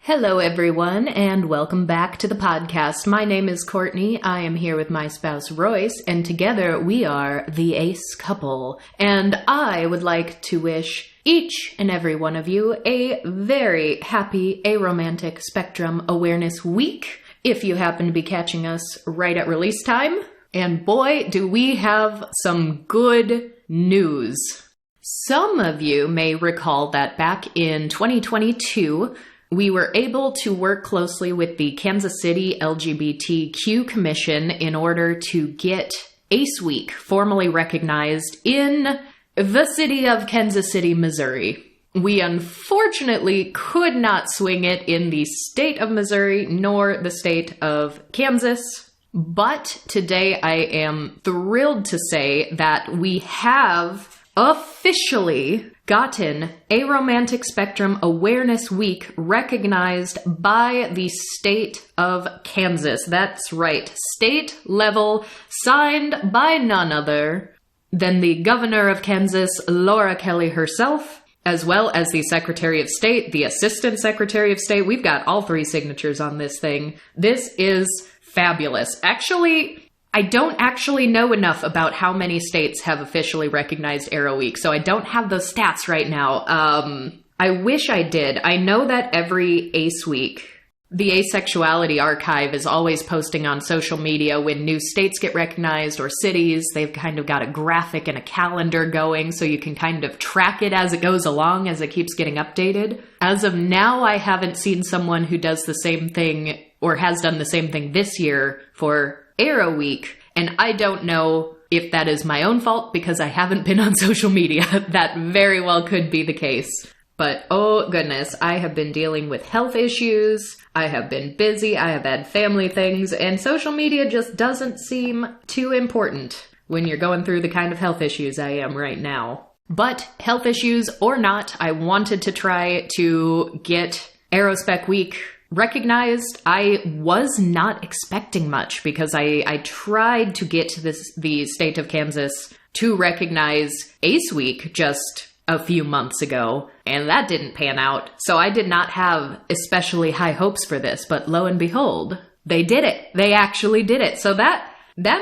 Hello, everyone, and welcome back to the podcast. My name is Courtney. I am here with my spouse, Royce, and together we are the Ace Couple. And I would like to wish each and every one of you a very happy Aromantic Spectrum Awareness Week, if you happen to be catching us right at release time. And boy, do we have some good news. Some of you may recall that back in 2022, we were able to work closely with the Kansas City LGBTQ Commission in order to get ACE Week formally recognized in the city of Kansas City, Missouri. We unfortunately could not swing it in the state of Missouri nor the state of Kansas, but today I am thrilled to say that we have officially gotten Aromantic Spectrum Awareness Week recognized by the state of Kansas. That's right, state level, signed by none other than the governor of Kansas, Laura Kelly herself, as well as the Secretary of State, the Assistant Secretary of State. We've got all three signatures on this thing. This is fabulous. Actually, I don't actually know enough about how many states have officially recognized Aro Week, so I don't have those stats right now. I wish I did. I know that every ACE Week, the Asexuality Archive is always posting on social media when new states get recognized or cities. They've kind of got a graphic and a calendar going so you can kind of track it as it goes along, as it keeps getting updated. As of now, I haven't seen someone who does the same thing or has done the same thing this year for Aro Week, and I don't know if that is my own fault because I haven't been on social media. That very well could be the case. But oh goodness, I have been dealing with health issues, I have been busy, I have had family things, and social media just doesn't seem too important when you're going through the kind of health issues I am right now. But health issues or not, I wanted to try to get AroSpec Week recognized. I was not expecting much because I tried to get the state of Kansas to recognize ACE Week just a few months ago, and that didn't pan out. So I did not have especially high hopes for this, but lo and behold, they did it. They actually did it. So that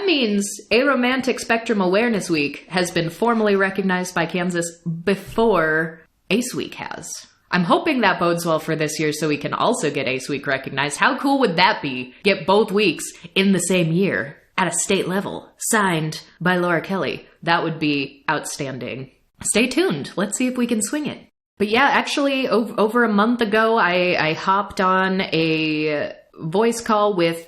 means Aromantic Spectrum Awareness Week has been formally recognized by Kansas before ACE Week has. I'm hoping that bodes well for this year so we can also get ACE Week recognized. How cool would that be? Get both weeks in the same year at a state level, signed by Laura Kelly. That would be outstanding. Stay tuned. Let's see if we can swing it. But yeah, actually, over a month ago, I hopped on a voice call with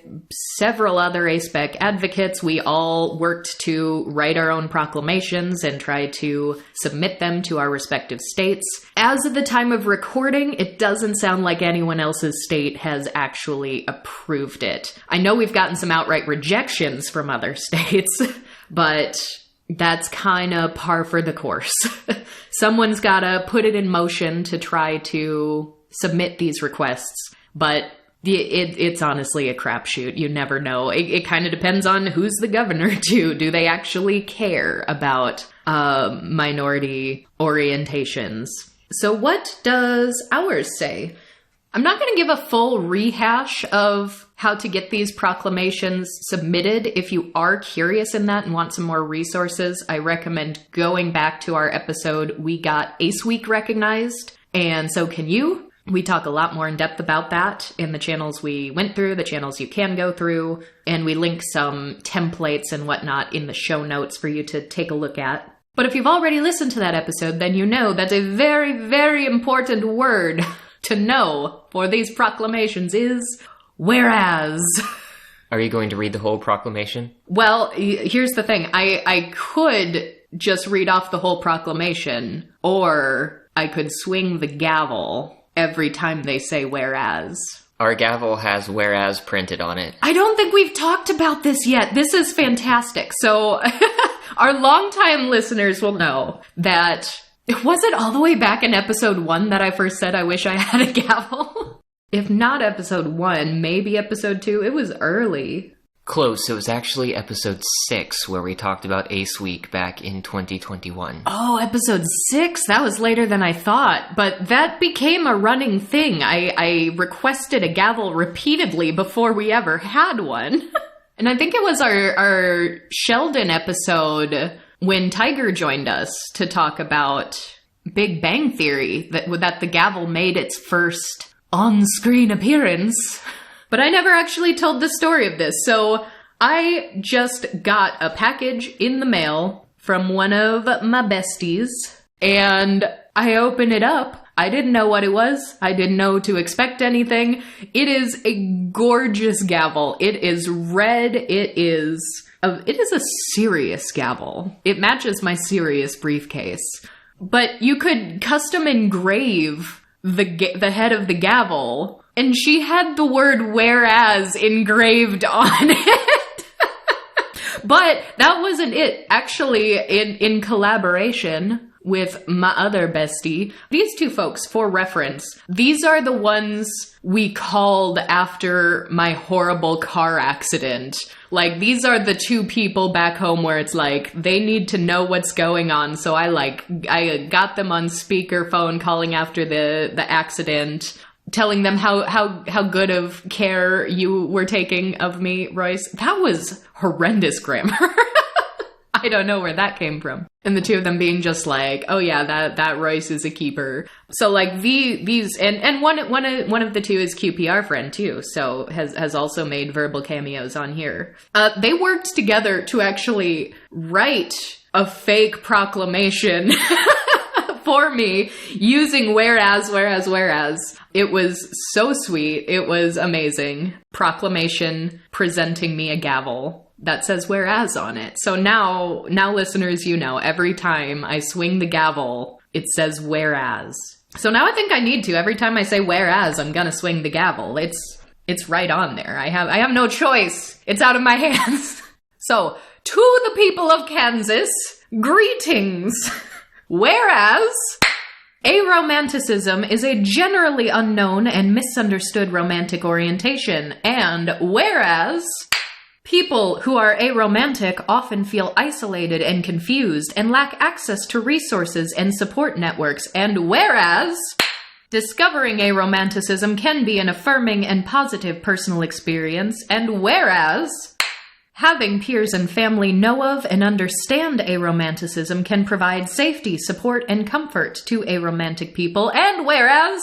several other ASPEC advocates. We all worked to write our own proclamations and try to submit them to our respective states. As of the time of recording, it doesn't sound like anyone else's state has actually approved it. I know we've gotten some outright rejections from other states, but that's kind of par for the course. Someone's got to put it in motion to try to submit these requests, but it's honestly a crapshoot. You never know. It kind of depends on who's the governor, too. Do they actually care about minority orientations? So what does ours say? I'm not going to give a full rehash of how to get these proclamations submitted. If you are curious in that and want some more resources, I recommend going back to our episode, We Got ACE Week Recognized, and so can you. We talk a lot more in depth about that in the channels we went through, the channels you can go through, and we link some templates and whatnot in the show notes for you to take a look at. But if you've already listened to that episode, then you know that a very, very important word to know for these proclamations is whereas. Are you going to read the whole proclamation? Well, here's the thing. I could just read off the whole proclamation, or I could swing the gavel every time they say whereas. Our gavel has whereas printed on it. I don't think we've talked about this yet. This is fantastic. So our longtime listeners will know that, was it all the way back in episode 1 that I first said I wish I had a gavel? If not episode 1, maybe episode 2. It was early. Close. It was actually episode 6 where we talked about Ace Week back in 2021. Oh, episode 6? That was later than I thought. But that became a running thing. I requested a gavel repeatedly before we ever had one. And I think it was our Sheldon episode when Tiger joined us to talk about Big Bang Theory, that the gavel made its first on-screen appearance. But I never actually told the story of this, so I just got a package in the mail from one of my besties, and I opened it up. I didn't know what it was. I didn't know to expect anything. It is a gorgeous gavel. It is red. It is a serious gavel. It matches my serious briefcase. But you could custom engrave the head of the gavel, and she had the word "whereas" engraved on it. But that wasn't it. Actually, in collaboration with my other bestie, these two folks, for reference, these are the ones we called after my horrible car accident. Like, these are the two people back home where it's like, they need to know what's going on. So I got them on speakerphone calling after the accident, telling them how good of care you were taking of me, Royce. That was horrendous grammar. I don't know where that came from. And the two of them being just like, oh yeah, that Royce is a keeper. So like these and one of the two is QPR friend too, so has also made verbal cameos on here. They worked together to actually write a fake proclamation for me using whereas. It was so sweet. It was amazing. Proclamation presenting me a gavel that says whereas on it. So now listeners, you know, every time I swing the gavel, it says whereas. So now I think I need to. Every time I say whereas, I'm gonna swing the gavel. It's right on there. I have no choice. It's out of my hands. So, to the people of Kansas, greetings. Whereas aromanticism is a generally unknown and misunderstood romantic orientation, and whereas people who are aromantic often feel isolated and confused and lack access to resources and support networks, and whereas discovering aromanticism can be an affirming and positive personal experience, and whereas having peers and family know of and understand aromanticism can provide safety, support, and comfort to aromantic people, and whereas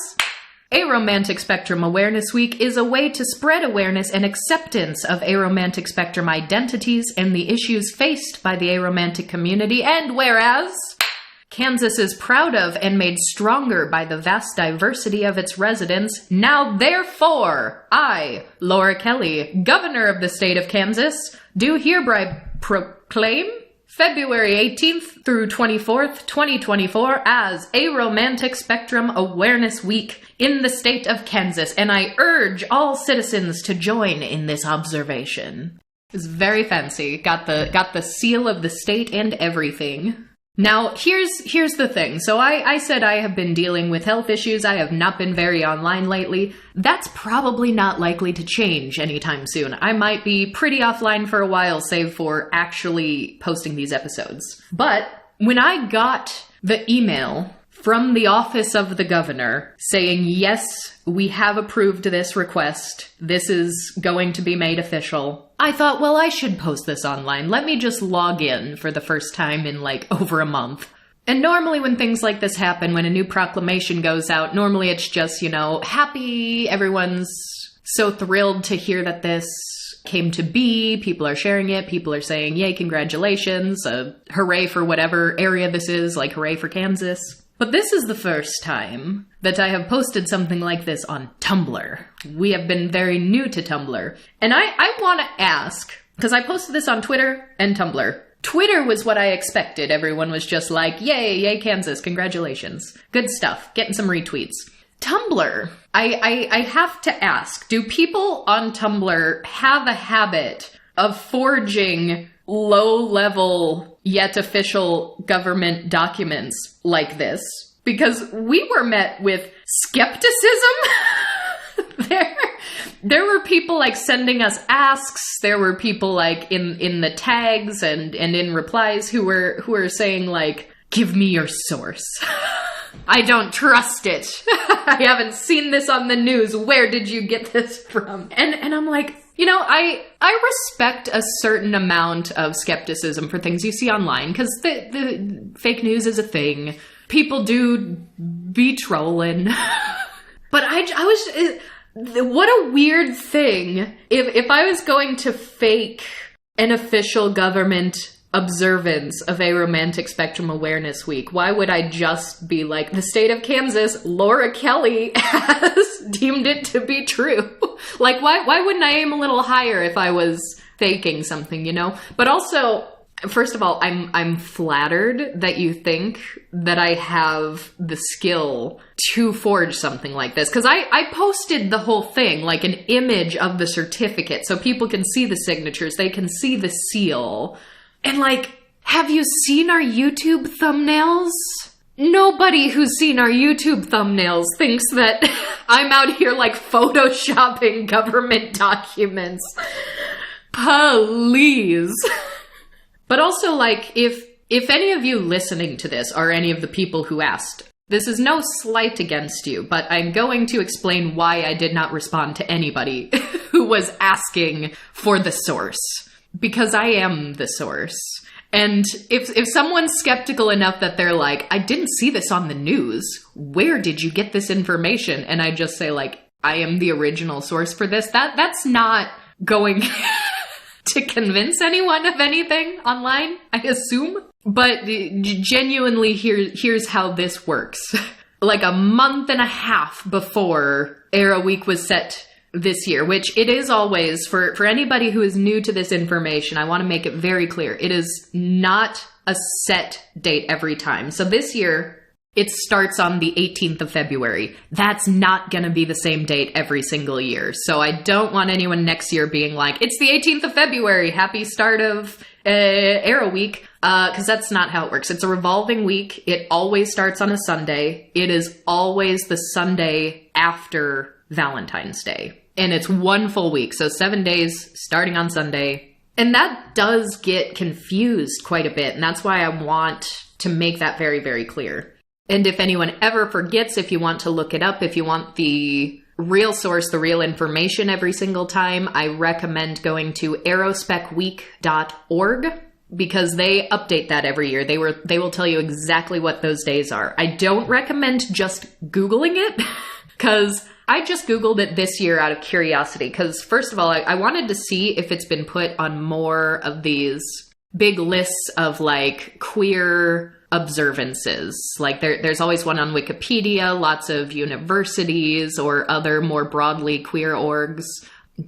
Aromantic Spectrum Awareness Week is a way to spread awareness and acceptance of aromantic spectrum identities and the issues faced by the aromantic community, and whereas Kansas is proud of and made stronger by the vast diversity of its residents, now therefore, I, Laura Kelly, Governor of the state of Kansas, do hereby proclaim February 18th through 24th, 2024 as Aromantic Spectrum Awareness Week in the state of Kansas, and I urge all citizens to join in this observation. It's very fancy. Got the seal of the state and everything. Now, here's the thing. So I said I have been dealing with health issues. I have not been very online lately. That's probably not likely to change anytime soon. I might be pretty offline for a while, save for actually posting these episodes. But when I got the email from the office of the governor saying, yes, we have approved this request, this is going to be made official, I thought, well, I should post this online. Let me just log in for the first time in like over a month. And normally when things like this happen, when a new proclamation goes out, normally it's just, you know, happy, everyone's so thrilled to hear that this came to be, people are sharing it, people are saying, yay, congratulations, hooray for whatever area this is, like hooray for Kansas. But this is the first time that I have posted something like this on Tumblr. We have been very new to Tumblr. And I want to ask, because I posted this on Twitter and Tumblr. Twitter was what I expected. Everyone was just like, yay, Kansas, congratulations. Good stuff, getting some retweets. Tumblr, I have to ask, do people on Tumblr have a habit of forging low-level yet official government documents like this? Because we were met with skepticism. there were people like sending us asks. There were people like in the tags and in replies who were saying like, give me your source. I don't trust it. I haven't seen this on the news. Where did you get this from? And I'm like, you know, I respect a certain amount of skepticism for things you see online, because the fake news is a thing. People do be trolling. But I was, what a weird thing. If I was going to fake an official government observance of Aromantic Spectrum Awareness Week, why would I just be like, the state of Kansas, Laura Kelly has deemed it to be true? Like, why wouldn't I aim a little higher if I was faking something, you know? But also, first of all, I'm flattered that you think that I have the skill to forge something like this, because I posted the whole thing, like an image of the certificate, so people can see the signatures, they can see the seal. And like, have you seen our YouTube thumbnails? Nobody who's seen our YouTube thumbnails thinks that I'm out here like photoshopping government documents. Please. But also, like, if any of you listening to this are any of the people who asked, this is no slight against you, but I'm going to explain why I did not respond to anybody who was asking for the source. Because I am the source. And if someone's skeptical enough that they're like, I didn't see this on the news, where did you get this information? And I just say like, I am the original source for this, that's not going to convince anyone of anything online, I assume. But genuinely, here's how this works. Like a month and a half before Arrow Week was set this year, which it is always, for anybody who is new to this information, I want to make it very clear. It is not a set date every time. So this year, it starts on the 18th of February. That's not going to be the same date every single year. So I don't want anyone next year being like, it's the 18th of February, happy start of Arrow Week, because that's not how it works. It's a revolving week. It always starts on a Sunday. It is always the Sunday after Valentine's Day. And it's one full week, so 7 days starting on Sunday. And that does get confused quite a bit, and that's why I want to make that very, very clear. And if anyone ever forgets, if you want to look it up, if you want the real source, the real information every single time, I recommend going to arospecweek.org, because they update that every year. They will tell you exactly what those days are. I don't recommend just Googling it, because I just Googled it this year out of curiosity, because first of all, I wanted to see if it's been put on more of these big lists of like queer observances. Like there's always one on Wikipedia, lots of universities or other more broadly queer orgs.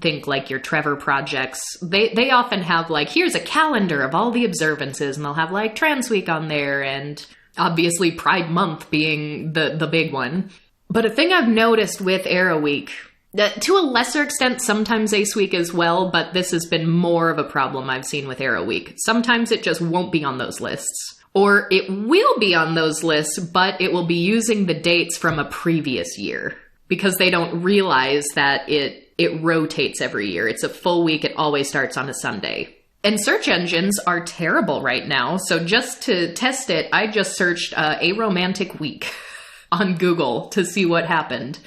Think like your Trevor projects. They often have like, here's a calendar of all the observances, and they'll have like Trans Week on there, and obviously Pride Month being the big one. But a thing I've noticed with Arrow Week, to a lesser extent, sometimes Ace Week as well, but this has been more of a problem I've seen with Arrow Week. Sometimes it just won't be on those lists. Or it will be on those lists, but it will be using the dates from a previous year, because they don't realize that it rotates every year. It's a full week. It always starts on a Sunday. And search engines are terrible right now. So just to test it, I just searched Aromantic Week on Google to see what happened.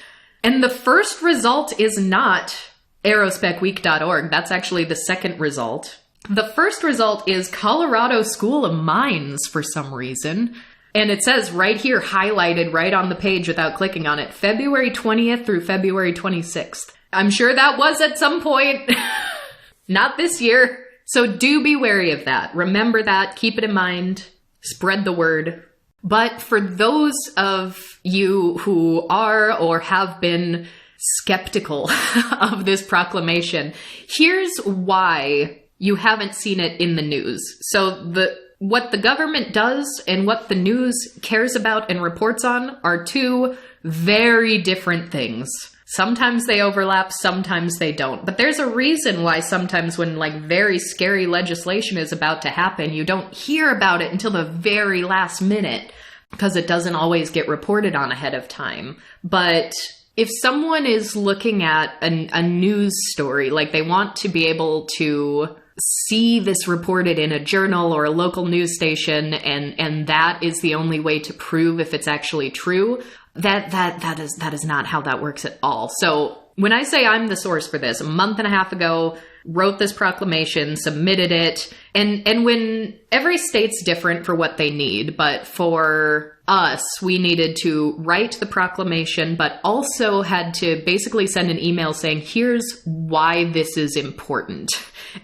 And the first result is not arospecweek.org. That's actually the second result. The first result is Colorado School of Mines for some reason. And it says right here, highlighted right on the page without clicking on it, February 20th through February 26th. I'm sure that was at some point. Not this year. So do be wary of that. Remember that. Keep it in mind. Spread the word. But for those of you who are or have been skeptical of this proclamation, here's why you haven't seen it in the news. So what the government does and what the news cares about and reports on are two very different things. Sometimes they overlap, sometimes they don't. But there's a reason why sometimes when like very scary legislation is about to happen, you don't hear about it until the very last minute, because it doesn't always get reported on ahead of time. But if someone is looking at a news story, like they want to be able to see this reported in a journal or a local news station, and that is the only way to prove if it's actually true, that is not how that works at all. So when I say I'm the source for this, a month and a half ago, wrote this proclamation, submitted it, and when every state's different for what they need, but for us, we needed to write the proclamation, but also had to basically send an email saying, here's why this is important.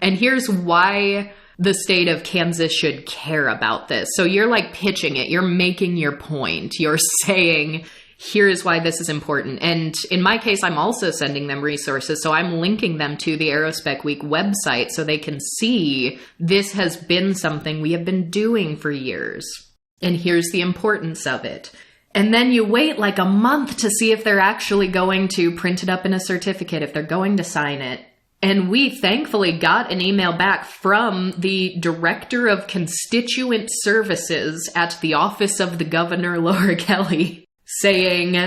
And here's why the state of Kansas should care about this. So you're like pitching it. You're making your point. You're saying, here is why this is important. And in my case, I'm also sending them resources. So I'm linking them to the AroSpec Week website so they can see this has been something we have been doing for years. And here's the importance of it. And then you wait like a month to see if they're actually going to print it up in a certificate, if they're going to sign it. And we thankfully got an email back from the Director of Constituent Services at the Office of the Governor, Laura Kelly, saying,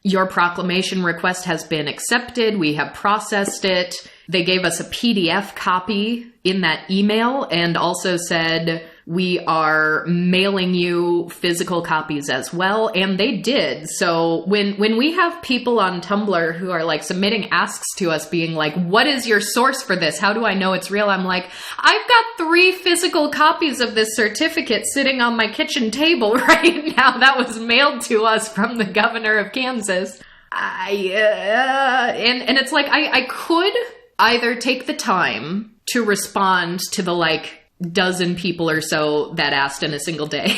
your proclamation request has been accepted. We have processed it. They gave us a PDF copy in that email and also said, we are mailing you physical copies as well. And they did. So when we have people on Tumblr who are like submitting asks to us being like, what is your source for this? How do I know it's real? I'm like, I've got 3 physical copies of this certificate sitting on my kitchen table right now that was mailed to us from the governor of Kansas. And it's like, I could either take the time to respond to the like dozen people or so that asked in a single day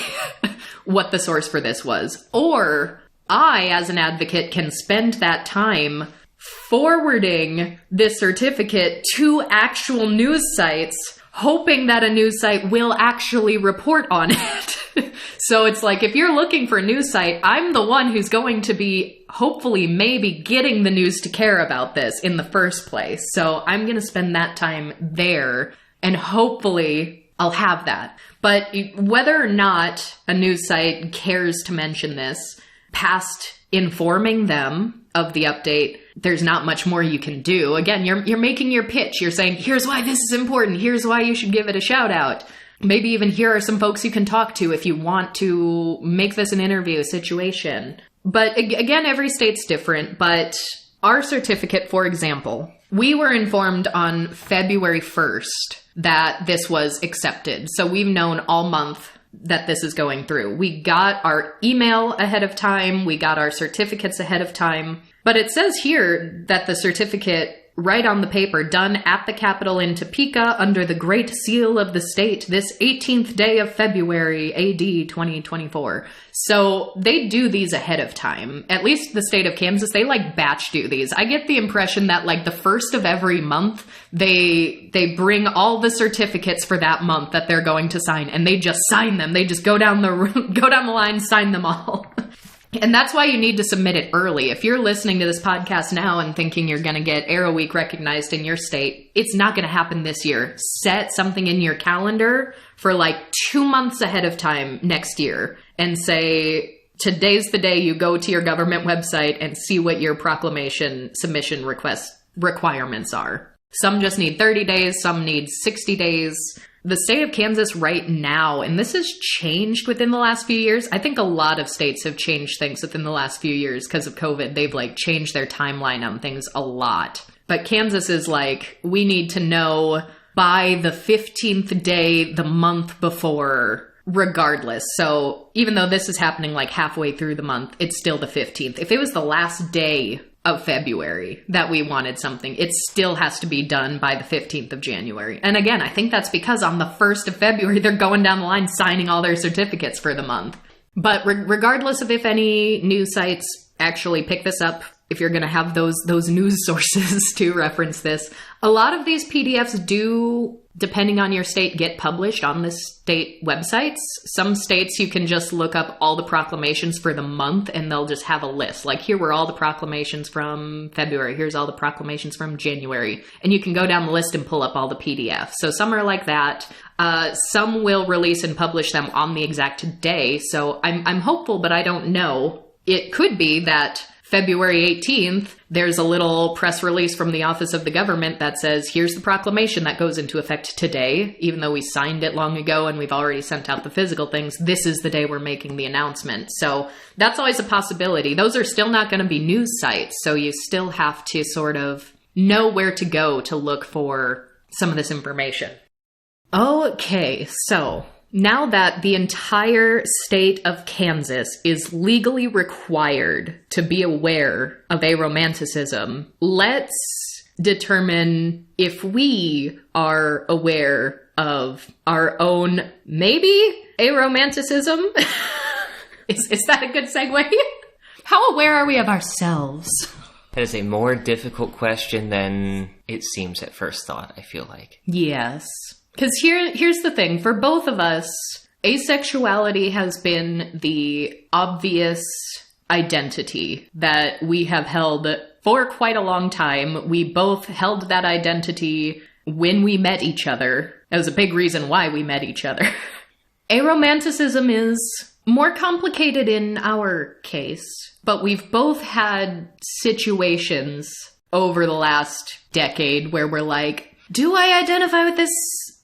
what the source for this was. Or I, as an advocate, can spend that time forwarding this certificate to actual news sites, hoping that a news site will actually report on it. So it's like, if you're looking for a news site, I'm the one who's going to be hopefully maybe getting the news to care about this in the first place. So I'm going to spend that time there. And hopefully I'll have that. But whether or not a news site cares to mention this, past informing them of the update, there's not much more you can do. Again, you're making your pitch. You're saying, here's why this is important. Here's why you should give it a shout out. Maybe even here are some folks you can talk to if you want to make this an interview situation. But again, every state's different. But our certificate, for example, we were informed on February 1st that this was accepted. So we've known all month that this is going through. We got our email ahead of time. We got our certificates ahead of time. But it says here that the certificate, right on the paper, done at the Capitol in Topeka under the Great Seal of the state this 18th day of February, AD 2024. So they do these ahead of time. At least the state of Kansas, they like batch do these. I get the impression that like the first of every month, they bring all the certificates for that month that they're going to sign, and they just sign them. They just go down the line, sign them all. And that's why you need to submit it early. If you're listening to this podcast now and thinking you're going to get Arrow Week recognized in your state, it's not going to happen this year. Set something in your calendar for like 2 months ahead of time next year and say, today's the day you go to your government website and see what your proclamation submission requirements are. Some just need 30 days, some need 60 days. The state of Kansas right now, and this has changed within the last few years. I think a lot of states have changed things within the last few years because of COVID. They've like changed their timeline on things a lot. But Kansas is like, we need to know by the 15th day, the month before, regardless. So even though this is happening like halfway through the month, it's still the 15th. If it was the last day of February that we wanted something, it still has to be done by the 15th of January. And again, I think that's because on the 1st of February, they're going down the line signing all their certificates for the month. But regardless of if any news sites actually pick this up, if you're going to have those news sources to reference this, a lot of these PDFs do, depending on your state, get published on the state websites. Some states you can just look up all the proclamations for the month and they'll just have a list. Like, here were all the proclamations from February. Here's all the proclamations from January. And you can go down the list and pull up all the PDFs. So some are like that. Some will release and publish them on the exact day. So I'm hopeful, but I don't know. It could be that February 18th, there's a little press release from the Office of the Government that says, here's the proclamation that goes into effect today. Even though we signed it long ago and we've already sent out the physical things, this is the day we're making the announcement. So that's always a possibility. Those are still not going to be news sites, so you still have to sort of know where to go to look for some of this information. Okay, so now that the entire state of Kansas is legally required to be aware of aromanticism, let's determine if we are aware of our own, maybe, aromanticism? Is that a good segue? How aware are we of ourselves? That is a more difficult question than it seems at first thought, I feel like. Yes. Because here's the thing. For both of us, asexuality has been the obvious identity that we have held for quite a long time. We both held that identity when we met each other. That was a big reason why we met each other. Aromanticism is more complicated in our case, but we've both had situations over the last decade where we're like, do I identify with this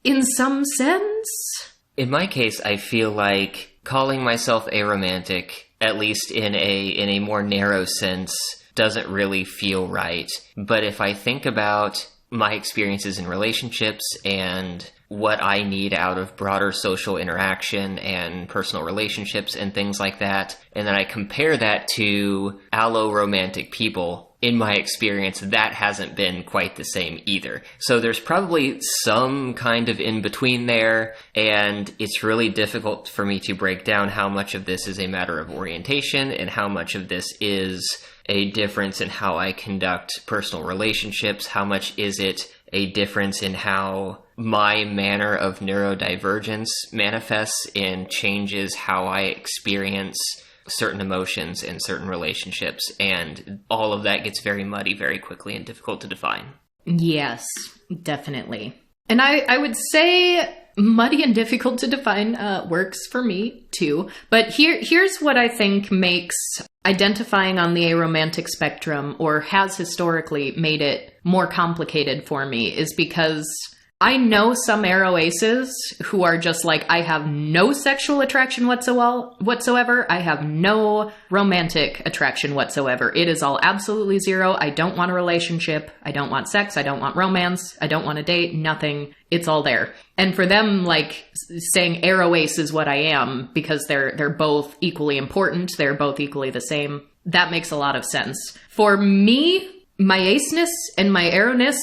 in some sense? In my case, I feel like calling myself aromantic, at least in a more narrow sense, doesn't really feel right. But if I think about my experiences in relationships and what I need out of broader social interaction and personal relationships and things like that, and then I compare that to allo-romantic people, in my experience, that hasn't been quite the same either. So there's probably some kind of in-between there, and it's really difficult for me to break down how much of this is a matter of orientation and how much of this is a difference in how I conduct personal relationships. How much is it a difference in how my manner of neurodivergence manifests and changes how I experience certain emotions in certain relationships, and all of that gets very muddy very quickly and difficult to define. Yes, definitely. And I would say muddy and difficult to define works for me too. But here's what I think makes identifying on the aromantic spectrum, or has historically made it more complicated for me, is because I know some AroAces who are just like, I have no sexual attraction whatsoever. I have no romantic attraction whatsoever. It is all absolutely zero. I don't want a relationship. I don't want sex. I don't want romance. I don't want to date. Nothing. It's all there. And for them, like, saying AroAce is what I am because they're both equally important. They're both equally the same. That makes a lot of sense. For me, my aceness and my aroness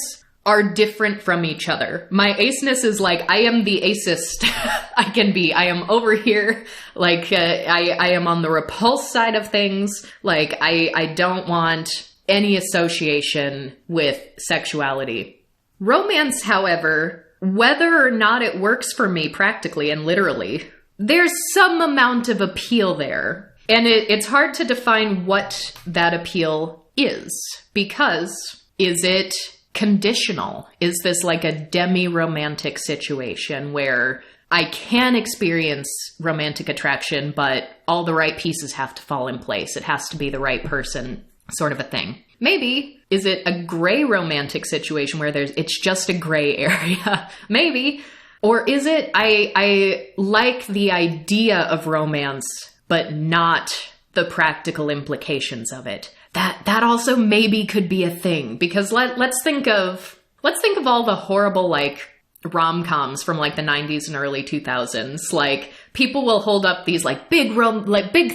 are different from each other. My aceness is like, I am the acest I can be. I am over here. Like, I am on the repulse side of things. Like, I don't want any association with sexuality. Romance, however, whether or not it works for me practically and literally, there's some amount of appeal there. And it's hard to define what that appeal is, because is it conditional? Is this like a demi-romantic situation where I can experience romantic attraction, but all the right pieces have to fall in place? It has to be the right person, sort of a thing. Maybe. Is it a gray romantic situation where it's just a gray area? Maybe. Or is it I like the idea of romance, but not the practical implications of it? That also maybe could be a thing, because let's think of all the horrible, like, rom-coms from like the 90s and early 2000s. Like, people will hold up these like big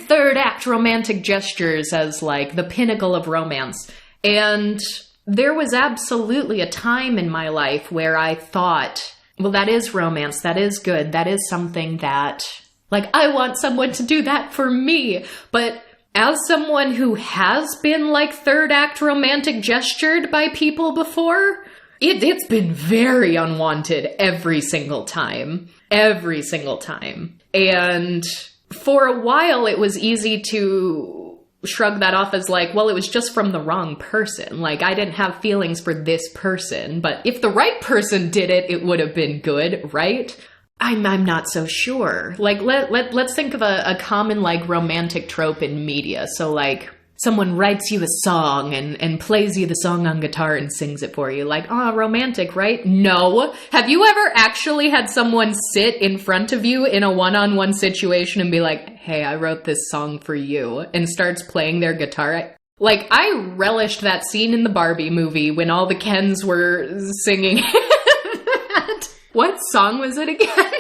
third act romantic gestures as like the pinnacle of romance. And there was absolutely a time in my life where I thought, well, that is romance, that is good, that is something that, like, I want someone to do that for me. But as someone who has been like third act romantic gestured by people before, it's been very unwanted every single time. Every single time. And for a while, it was easy to shrug that off as like, well, it was just from the wrong person. Like, I didn't have feelings for this person, but if the right person did it, it would have been good, right? I'm not so sure. Like, let's think of a common, like, romantic trope in media. So, like, someone writes you a song and plays you the song on guitar and sings it for you. Like, oh, romantic, right? No. Have you ever actually had someone sit in front of you in a one-on-one situation and be like, hey, I wrote this song for you, and starts playing their guitar? Like, I relished that scene in the Barbie movie when all the Kens were singing that. What song was it again?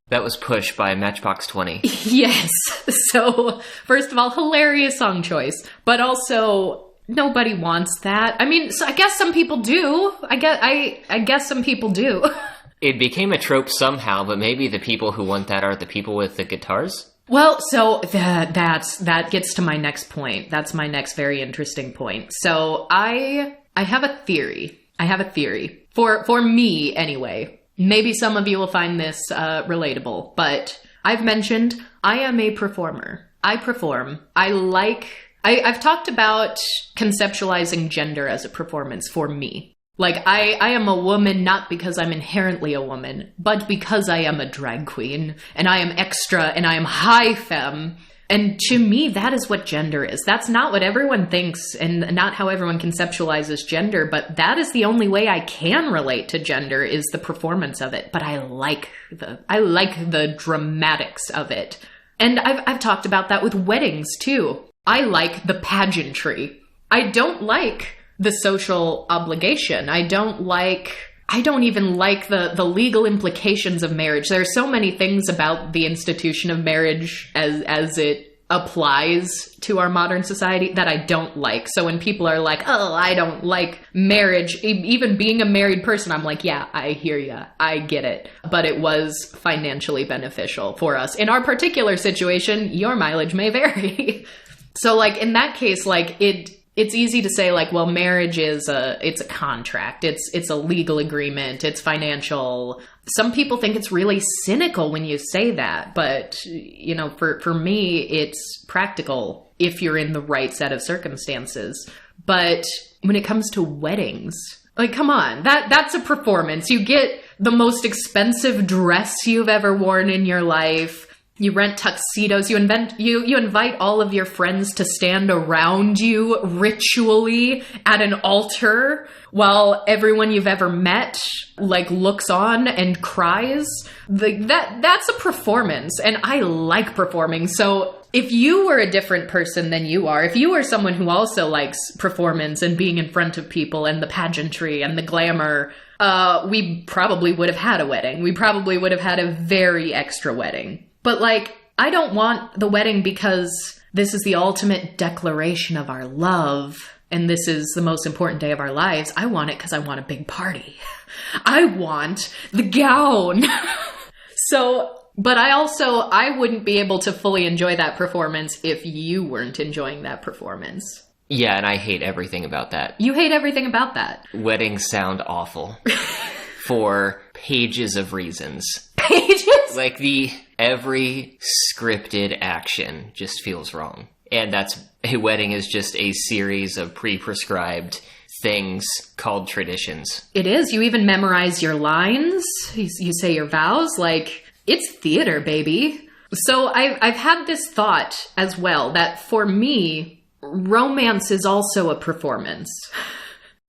That was Push by Matchbox 20. Yes. So, first of all, hilarious song choice. But also, nobody wants that. I mean, so I guess some people do. I guess some people do. It became a trope somehow, but maybe the people who want that are the people with the guitars? Well, so that gets to my next point. That's my next very interesting point. So I have a theory. For me, anyway. Maybe some of you will find this relatable, but I've mentioned I am a performer. I perform. I've talked about conceptualizing gender as a performance for me. Like, I am a woman not because I'm inherently a woman, but because I am a drag queen, and I am extra, and I am high femme. And to me, that is what gender is. That's not what everyone thinks, and not how everyone conceptualizes gender, but that is the only way I can relate to gender, is the performance of it. But I like the dramatics of it. And I've talked about that with weddings, too. I like the pageantry. I don't like the social obligation. I don't even like the legal implications of marriage. There are so many things about the institution of marriage as it applies to our modern society that I don't like. So when people are like, oh, I don't like marriage, even being a married person, I'm like, yeah, I hear ya. I get it. But it was financially beneficial for us. In our particular situation, your mileage may vary. So like in that case, like it's easy to say, like, well, marriage is it's a contract. It's a legal agreement. It's financial. Some people think it's really cynical when you say that. But, you know, for me, it's practical if you're in the right set of circumstances. But when it comes to weddings, like, come on, that's a performance. You get the most expensive dress you've ever worn in your life. You rent tuxedos, you invite all of your friends to stand around you ritually at an altar while everyone you've ever met, like, looks on and cries. That's a performance, and I like performing. So if you were a different person than you are, if you were someone who also likes performance and being in front of people and the pageantry and the glamour, we probably would have had a wedding. We probably would have had a very extra wedding. But, like, I don't want the wedding because this is the ultimate declaration of our love, and this is the most important day of our lives. I want it because I want a big party. I want the gown. But I wouldn't be able to fully enjoy that performance if you weren't enjoying that performance. Yeah, and I hate everything about that. You hate everything about that. Weddings sound awful. For pages of reasons. Pages? Like, every scripted action just feels wrong. And a wedding is just a series of pre-prescribed things called traditions. It is. You even memorize your lines. You say your vows. Like, it's theater, baby. So I've had this thought as well that for me, romance is also a performance.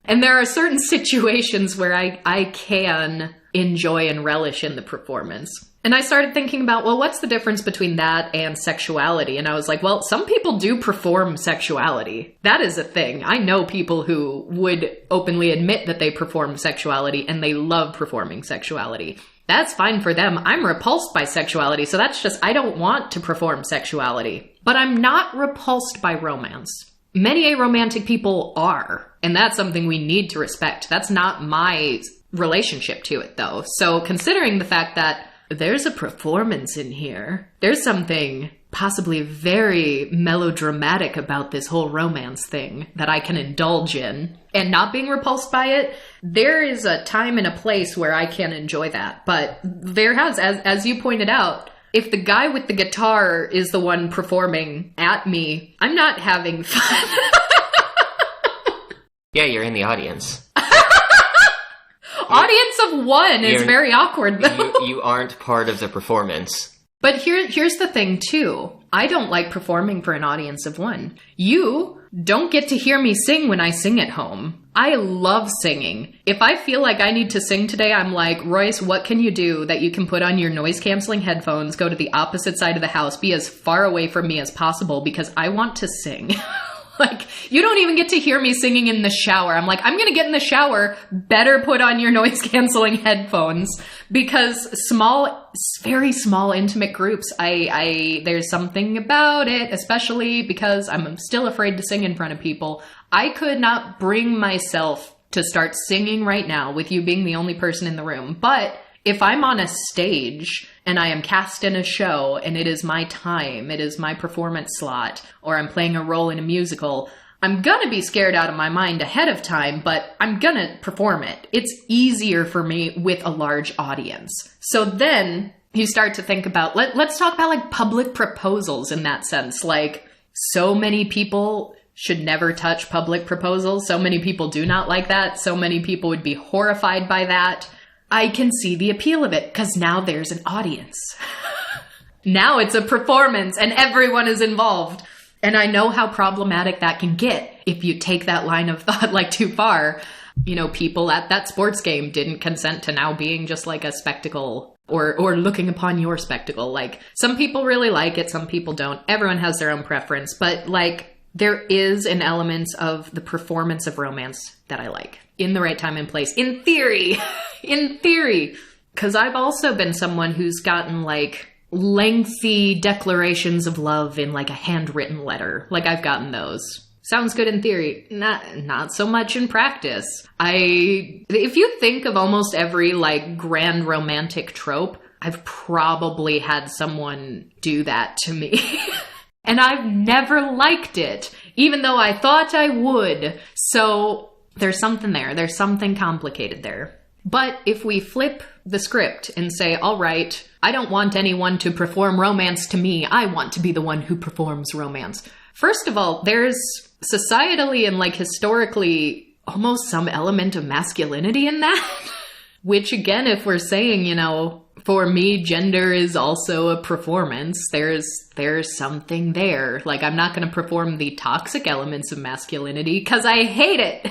And there are certain situations where I can enjoy and relish in the performance. And I started thinking about, well, what's the difference between that and sexuality? And I was like, well, some people do perform sexuality. That is a thing. I know people who would openly admit that they perform sexuality and they love performing sexuality. That's fine for them. I'm repulsed by sexuality, so that's just, I don't want to perform sexuality. But I'm not repulsed by romance. Many aromantic people are, and that's something we need to respect. That's not my relationship to it, though. So considering the fact that there's a performance in here, there's something possibly very melodramatic about this whole romance thing that I can indulge in, and not being repulsed by it, there is a time and a place where I can enjoy that. But there has, as you pointed out, if the guy with the guitar is the one performing at me, I'm not having fun. Yeah, you're in the audience. Audience of one is very awkward, though. You aren't part of the performance. But here's the thing too. I don't like performing for an audience of one. You don't get to hear me sing when I sing at home. I love singing. If I feel like I need to sing today, I'm like, Royce, what can you do that you can put on your noise-canceling headphones, go to the opposite side of the house, be as far away from me as possible because I want to sing. Like, you don't even get to hear me singing in the shower. I'm like, I'm going to get in the shower, better put on your noise-canceling headphones because very small, intimate groups, there's something about it, especially because I'm still afraid to sing in front of people. I could not bring myself to start singing right now with you being the only person in the room. But if I'm on a stage and I am cast in a show and it is my time, it is my performance slot, or I'm playing a role in a musical, I'm gonna be scared out of my mind ahead of time, but I'm gonna perform it. It's easier for me with a large audience. So then you start to think about, let's talk about like public proposals in that sense. Like, so many people should never touch public proposals. So many people do not like that. So many people would be horrified by that. I can see the appeal of it because now there's an audience. Now it's a performance and everyone is involved. And I know how problematic that can get if you take that line of thought like too far. You know, people at that sports game didn't consent to now being just like a spectacle or looking upon your spectacle. Like, some people really like it, some people don't. Everyone has their own preference, but like, there is an element of the performance of romance that I like in the right time and place. In theory, because I've also been someone who's gotten like lengthy declarations of love in like a handwritten letter. Like, I've gotten those. Sounds good in theory, not so much in practice. If you think of almost every like grand romantic trope, I've probably had someone do that to me. And I've never liked it, even though I thought I would. So there's something there. There's something complicated there. But if we flip the script and say, all right, I don't want anyone to perform romance to me. I want to be the one who performs romance. First of all, there's societally and like historically almost some element of masculinity in that. Which again, if we're saying, you know, for me, gender is also a performance. There's something there. Like, I'm not going to perform the toxic elements of masculinity because I hate it.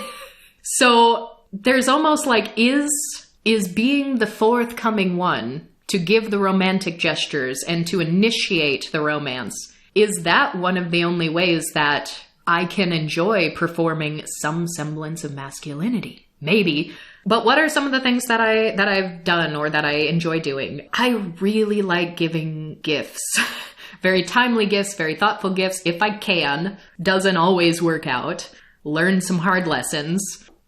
So there's almost like, is being the forthcoming one to give the romantic gestures and to initiate the romance, is that one of the only ways that I can enjoy performing some semblance of masculinity? Maybe. But what are some of the things that I've done or that I enjoy doing? I really like giving gifts. Very timely gifts, very thoughtful gifts, if I can. Doesn't always work out. Learn some hard lessons.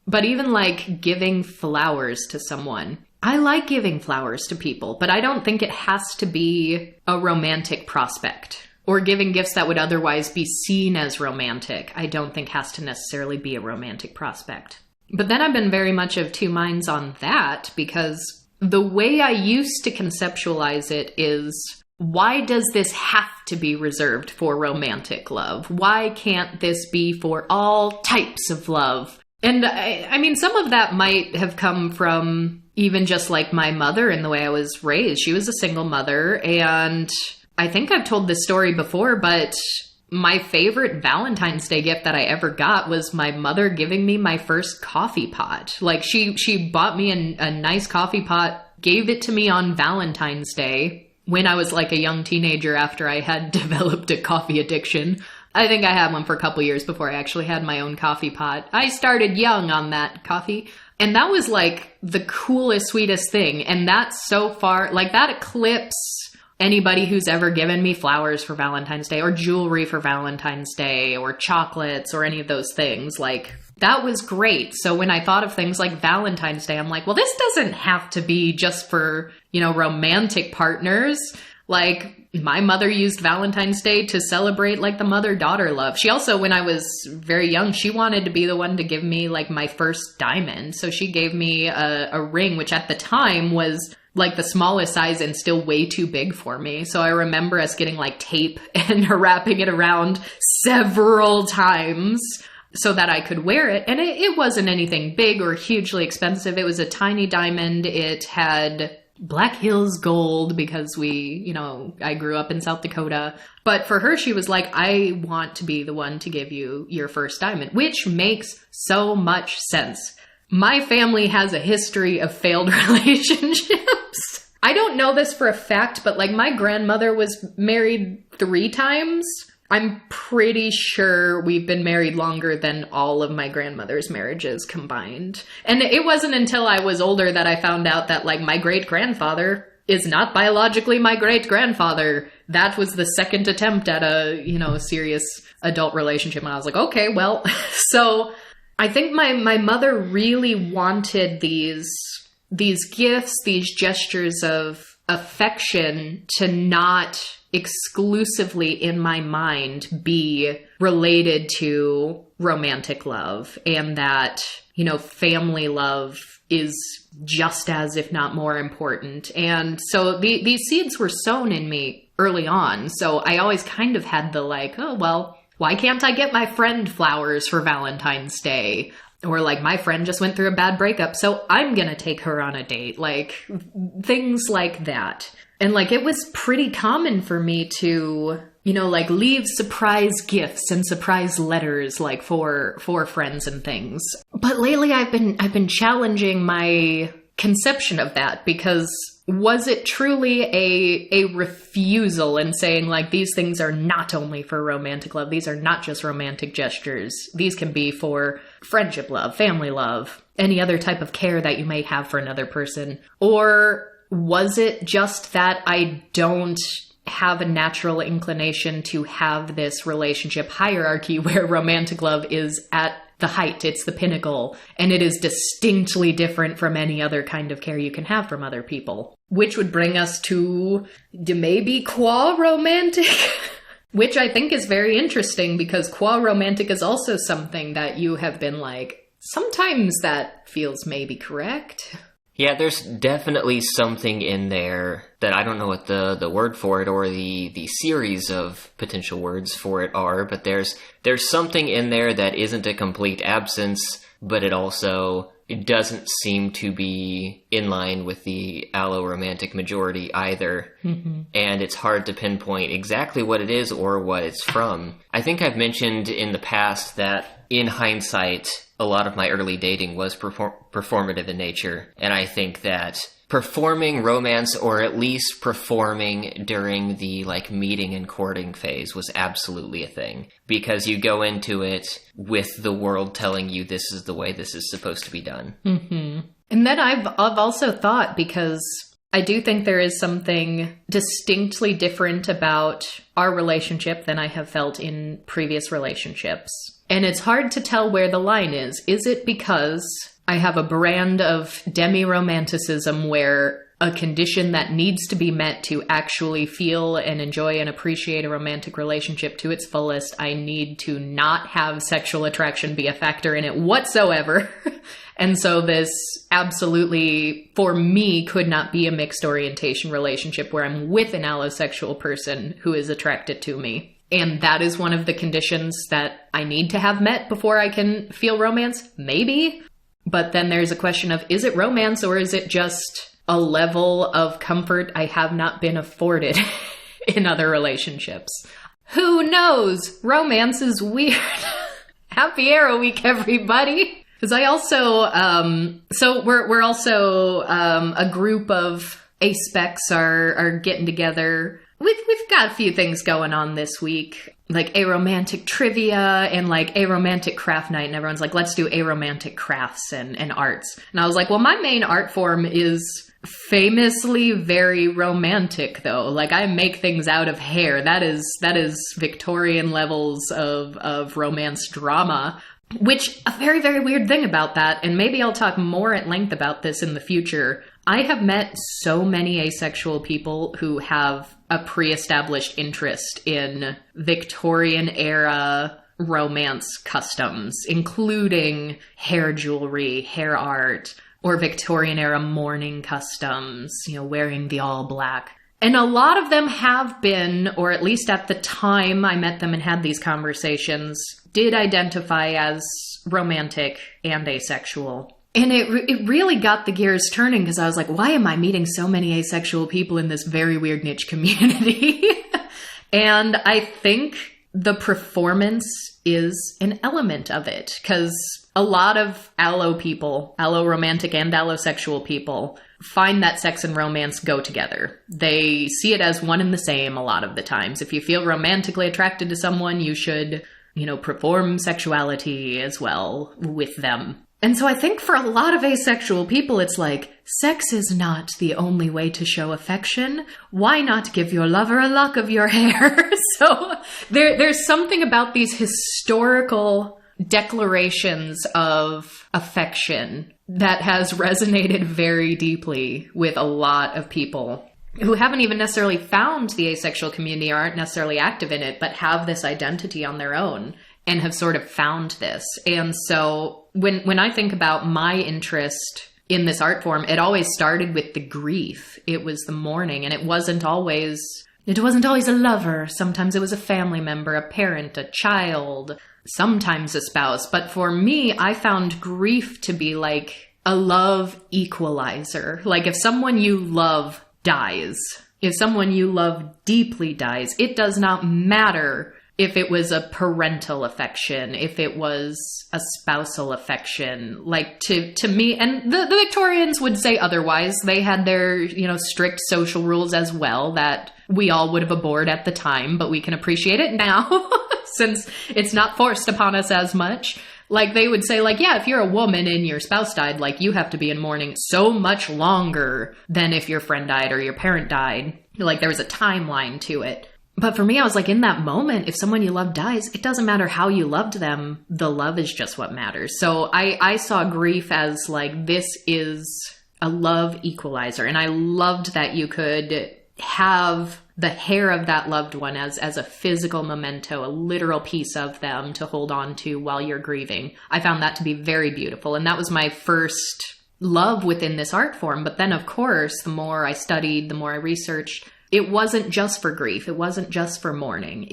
But even like giving flowers to someone. I like giving flowers to people, but I don't think it has to be a romantic prospect. Or giving gifts that would otherwise be seen as romantic, I don't think has to necessarily be a romantic prospect. But then I've been very much of two minds on that, because the way I used to conceptualize it is, why does this have to be reserved for romantic love? Why can't this be for all types of love? And I mean, some of that might have come from even just like my mother and the way I was raised. She was a single mother, and I think I've told this story before, but my favorite Valentine's Day gift that I ever got was my mother giving me my first coffee pot. Like, she bought me a nice coffee pot, gave it to me on Valentine's Day when I was like a young teenager after I had developed a coffee addiction. I think I had one for a couple years before I actually had my own coffee pot. I started young on that coffee, and that was like the coolest, sweetest thing. And that's so far, like, that eclipses anybody who's ever given me flowers for Valentine's Day or jewelry for Valentine's Day or chocolates or any of those things. Like, that was great. So when I thought of things like Valentine's Day, I'm like, well, this doesn't have to be just for, you know, romantic partners. Like, my mother used Valentine's Day to celebrate like the mother-daughter love. She also, when I was very young, she wanted to be the one to give me like my first diamond. So she gave me a ring, which at the time was like the smallest size and still way too big for me. So I remember us getting like tape and her wrapping it around several times so that I could wear it. And it wasn't anything big or hugely expensive. It was a tiny diamond. It had Black Hills Gold because I grew up in South Dakota. But for her, she was like, I want to be the one to give you your first diamond, which makes so much sense. My family has a history of failed relationships. I don't know this for a fact, but like my grandmother was married 3 times. I'm pretty sure we've been married longer than all of my grandmother's marriages combined. And it wasn't until I was older that I found out that like my great-grandfather is not biologically my great-grandfather. That was the second attempt at a, serious adult relationship. And I was like, okay, well, so I think my mother really wanted these gifts, these gestures of affection to not exclusively in my mind be related to romantic love, and that, family love is just as, if not more important. And so these seeds were sown in me early on. So I always kind of had the like, oh, well, why can't I get my friend flowers for Valentine's Day? Or like, my friend just went through a bad breakup, so I'm gonna take her on a date. Like, things like that. And like, it was pretty common for me to, like leave surprise gifts and surprise letters, like for friends and things. But lately I've been challenging my conception of that, because was it truly a refusal and saying like, these things are not only for romantic love, these are not just romantic gestures, these can be for friendship love, family love, any other type of care that you may have for another person? Or was it just that I don't have a natural inclination to have this relationship hierarchy where romantic love is at the height, it's the pinnacle, and it is distinctly different from any other kind of care you can have from other people? Which would bring us to maybe qua-romantic, which I think is very interesting, because qua-romantic is also something that you have been like, sometimes that feels maybe correct. Yeah, there's definitely something in there that I don't know what the word for it or the series of potential words for it are, but there's something in there that isn't a complete absence, but it doesn't seem to be in line with the allo-romantic majority either. Mm-hmm. And it's hard to pinpoint exactly what it is or what it's from. I think I've mentioned in the past that in hindsight, a lot of my early dating was performative in nature. And I think that performing romance, or at least performing during the like meeting and courting phase, was absolutely a thing. Because you go into it with the world telling you this is the way this is supposed to be done. Mm-hmm. And then I've also thought, because I do think there is something distinctly different about our relationship than I have felt in previous relationships. And it's hard to tell where the line is. Is it because I have a brand of demi-romanticism where a condition that needs to be met to actually feel and enjoy and appreciate a romantic relationship to its fullest, I need to not have sexual attraction be a factor in it whatsoever? And so this absolutely, for me, could not be a mixed orientation relationship where I'm with an allosexual person who is attracted to me. And that is one of the conditions that I need to have met before I can feel romance? Maybe. But then there's a question of, is it romance, or is it just a level of comfort I have not been afforded in other relationships? Who knows? Romance is weird. Happy Arrow Week, everybody. Because I also, so we're also a group of aspecs are getting together. We've got a few things going on this week, like aromantic trivia and like aromantic craft night, and everyone's like, let's do aromantic crafts and arts. And I was like, well, my main art form is famously very romantic, though. Like, I make things out of hair. That is Victorian levels of romance drama. Which, a very, very weird thing about that, and maybe I'll talk more at length about this in the future, I have met so many asexual people who have a pre-established interest in Victorian-era romance customs, including hair jewelry, hair art, or Victorian-era mourning customs, wearing the all-black. And a lot of them have been, or at least at the time I met them and had these conversations, did identify as romantic and asexual. And it really got the gears turning because I was like, why am I meeting so many asexual people in this very weird niche community? And I think the performance is an element of it because a lot of allo people, allo-romantic and allosexual people, find that sex and romance go together. They see it as one and the same a lot of the times. If you feel romantically attracted to someone, you should, perform sexuality as well with them. And so I think for a lot of asexual people, it's like, sex is not the only way to show affection. Why not give your lover a lock of your hair? So there's something about these historical declarations of affection that has resonated very deeply with a lot of people who haven't even necessarily found the asexual community or aren't necessarily active in it, but have this identity on their own and have sort of found this. And so when I think about my interest in this art form, it always started with the grief. It was the mourning, and it wasn't always a lover. Sometimes it was a family member, a parent, a child, sometimes a spouse. But for me, I found grief to be like a love equalizer. Like if someone you love dies, if someone you love deeply dies, it does not matter if it was a parental affection, if it was a spousal affection. Like to me, and the Victorians would say otherwise. They had their, strict social rules as well that we all would have abhorred at the time, but we can appreciate it now since it's not forced upon us as much. Like they would say, like, yeah, if you're a woman and your spouse died, like you have to be in mourning so much longer than if your friend died or your parent died. Like there was a timeline to it. But for me, I was like, in that moment, if someone you love dies, it doesn't matter how you loved them. The love is just what matters. So I saw grief as like, this is a love equalizer. And I loved that you could have the hair of that loved one as a physical memento, a literal piece of them to hold on to while you're grieving. I found that to be very beautiful. And that was my first love within this art form. But then, of course, the more I studied, the more I researched, it wasn't just for grief. It wasn't just for mourning.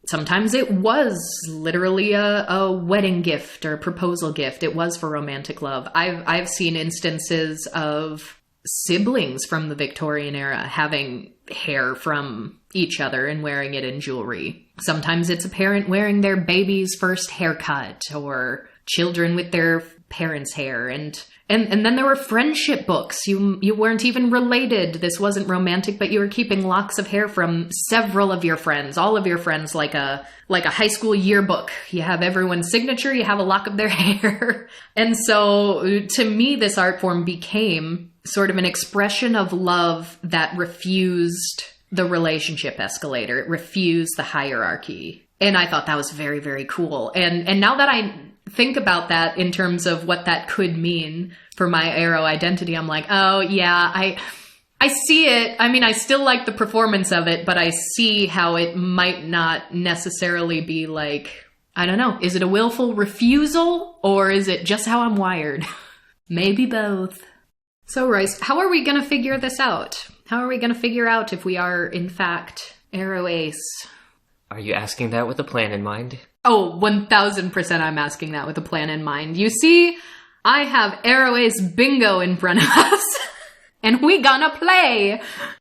Sometimes it was literally a wedding gift or proposal gift. It was for romantic love. I've seen instances of siblings from the Victorian era having hair from each other and wearing it in jewelry. Sometimes it's a parent wearing their baby's first haircut or children with their parents' hair. And then there were friendship books. You weren't even related. This wasn't romantic, but you were keeping locks of hair from several of your friends, all of your friends, like a high school yearbook. You have everyone's signature, you have a lock of their hair. And so to me, this art form became sort of an expression of love that refused the relationship escalator. It refused the hierarchy. And I thought that was very, very cool. And now that I think about that in terms of what that could mean for my Aro identity, I'm like, oh yeah, I see it. I mean, I still like the performance of it, but I see how it might not necessarily be like, I don't know, is it a willful refusal or is it just how I'm wired? Maybe both. So Royce, how are we going to figure this out? How are we going to figure out if we are in fact AroAce? Are you asking that with a plan in mind? Oh, 1000% I'm asking that with a plan in mind. You see, I have AroAce Bingo in front of us, and we gonna play!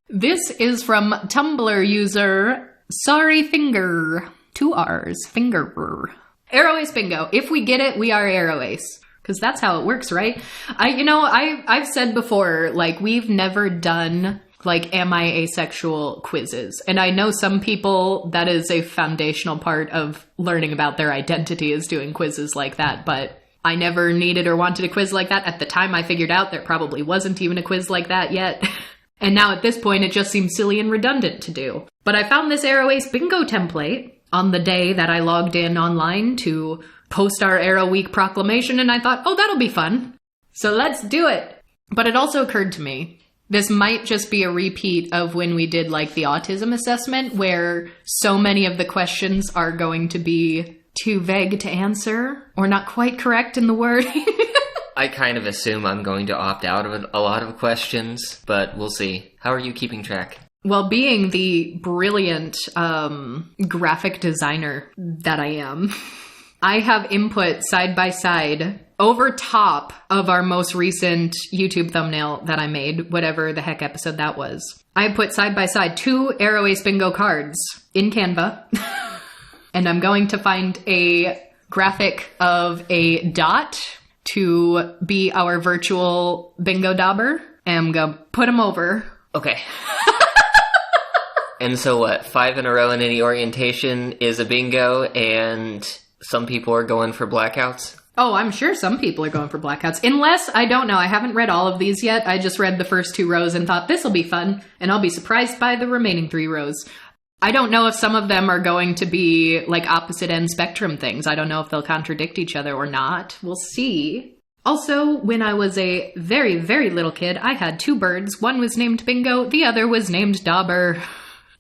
This is from Tumblr user Sorry Finger. 2 R's. Finger. AroAce Bingo. If we get it, we are AroAce. Because that's how it works, right? I've said before, like, we've never done like, am I asexual quizzes. And I know some people, that is a foundational part of learning about their identity is doing quizzes like that. But I never needed or wanted a quiz like that. At the time I figured out there probably wasn't even a quiz like that yet. And now at this point, it just seems silly and redundant to do. But I found this AroAce Bingo template on the day that I logged in online to post our Aro Week proclamation. And I thought, oh, that'll be fun. So let's do it. But it also occurred to me, this might just be a repeat of when we did like the autism assessment, where so many of the questions are going to be too vague to answer or not quite correct in the wording. I kind of assume I'm going to opt out of a lot of questions, but we'll see. How are you keeping track? Well, being the brilliant graphic designer that I am, I have input side by side over top of our most recent YouTube thumbnail that I made, whatever the heck episode that was, I put side by side 2 AroAce Bingo cards in Canva. And I'm going to find a graphic of a dot to be our virtual bingo dauber. And I'm going to put them over. Okay. And so what, 5 in a row in any orientation is a bingo, and some people are going for blackouts? Oh, I'm sure some people are going for blackouts. Unless, I don't know, I haven't read all of these yet. I just read the first 2 rows and thought, this'll be fun, and I'll be surprised by the remaining 3 rows. I don't know if some of them are going to be like opposite end spectrum things. I don't know if they'll contradict each other or not. We'll see. Also, when I was a very, very little kid, I had 2 birds. One was named Bingo, the other was named Dauber.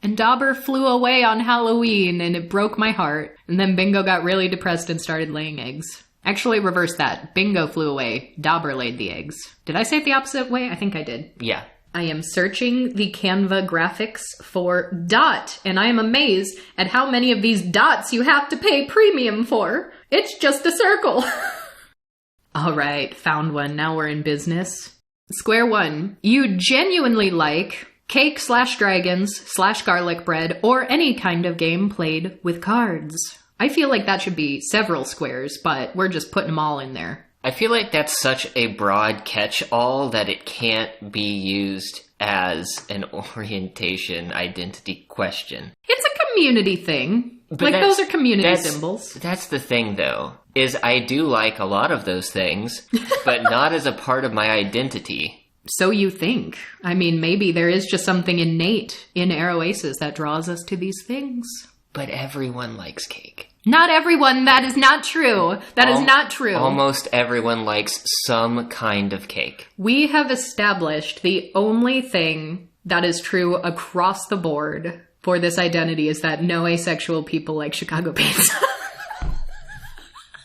And Dauber flew away on Halloween, and it broke my heart. And then Bingo got really depressed and started laying eggs. Actually, reverse that. Bingo flew away. Dauber laid the eggs. Did I say it the opposite way? I think I did. Yeah. I am searching the Canva graphics for dot, and I am amazed at how many of these dots you have to pay premium for. It's just a circle. All right, found one. Now we're in business. Square 1. You genuinely like cake/dragons/garlic bread or any kind of game played with cards. I feel like that should be several squares, but we're just putting them all in there. I feel like that's such a broad catch-all that it can't be used as an orientation identity question. It's a community thing. But like, those are community symbols. That's the thing, though, is I do like a lot of those things, but not as a part of my identity. So you think. I mean, maybe there is just something innate in AroAces that draws us to these things. But everyone likes cake. Not everyone. That is not true. That is not true. Almost everyone likes some kind of cake. We have established the only thing that is true across the board for this identity is that no asexual people like Chicago pizza.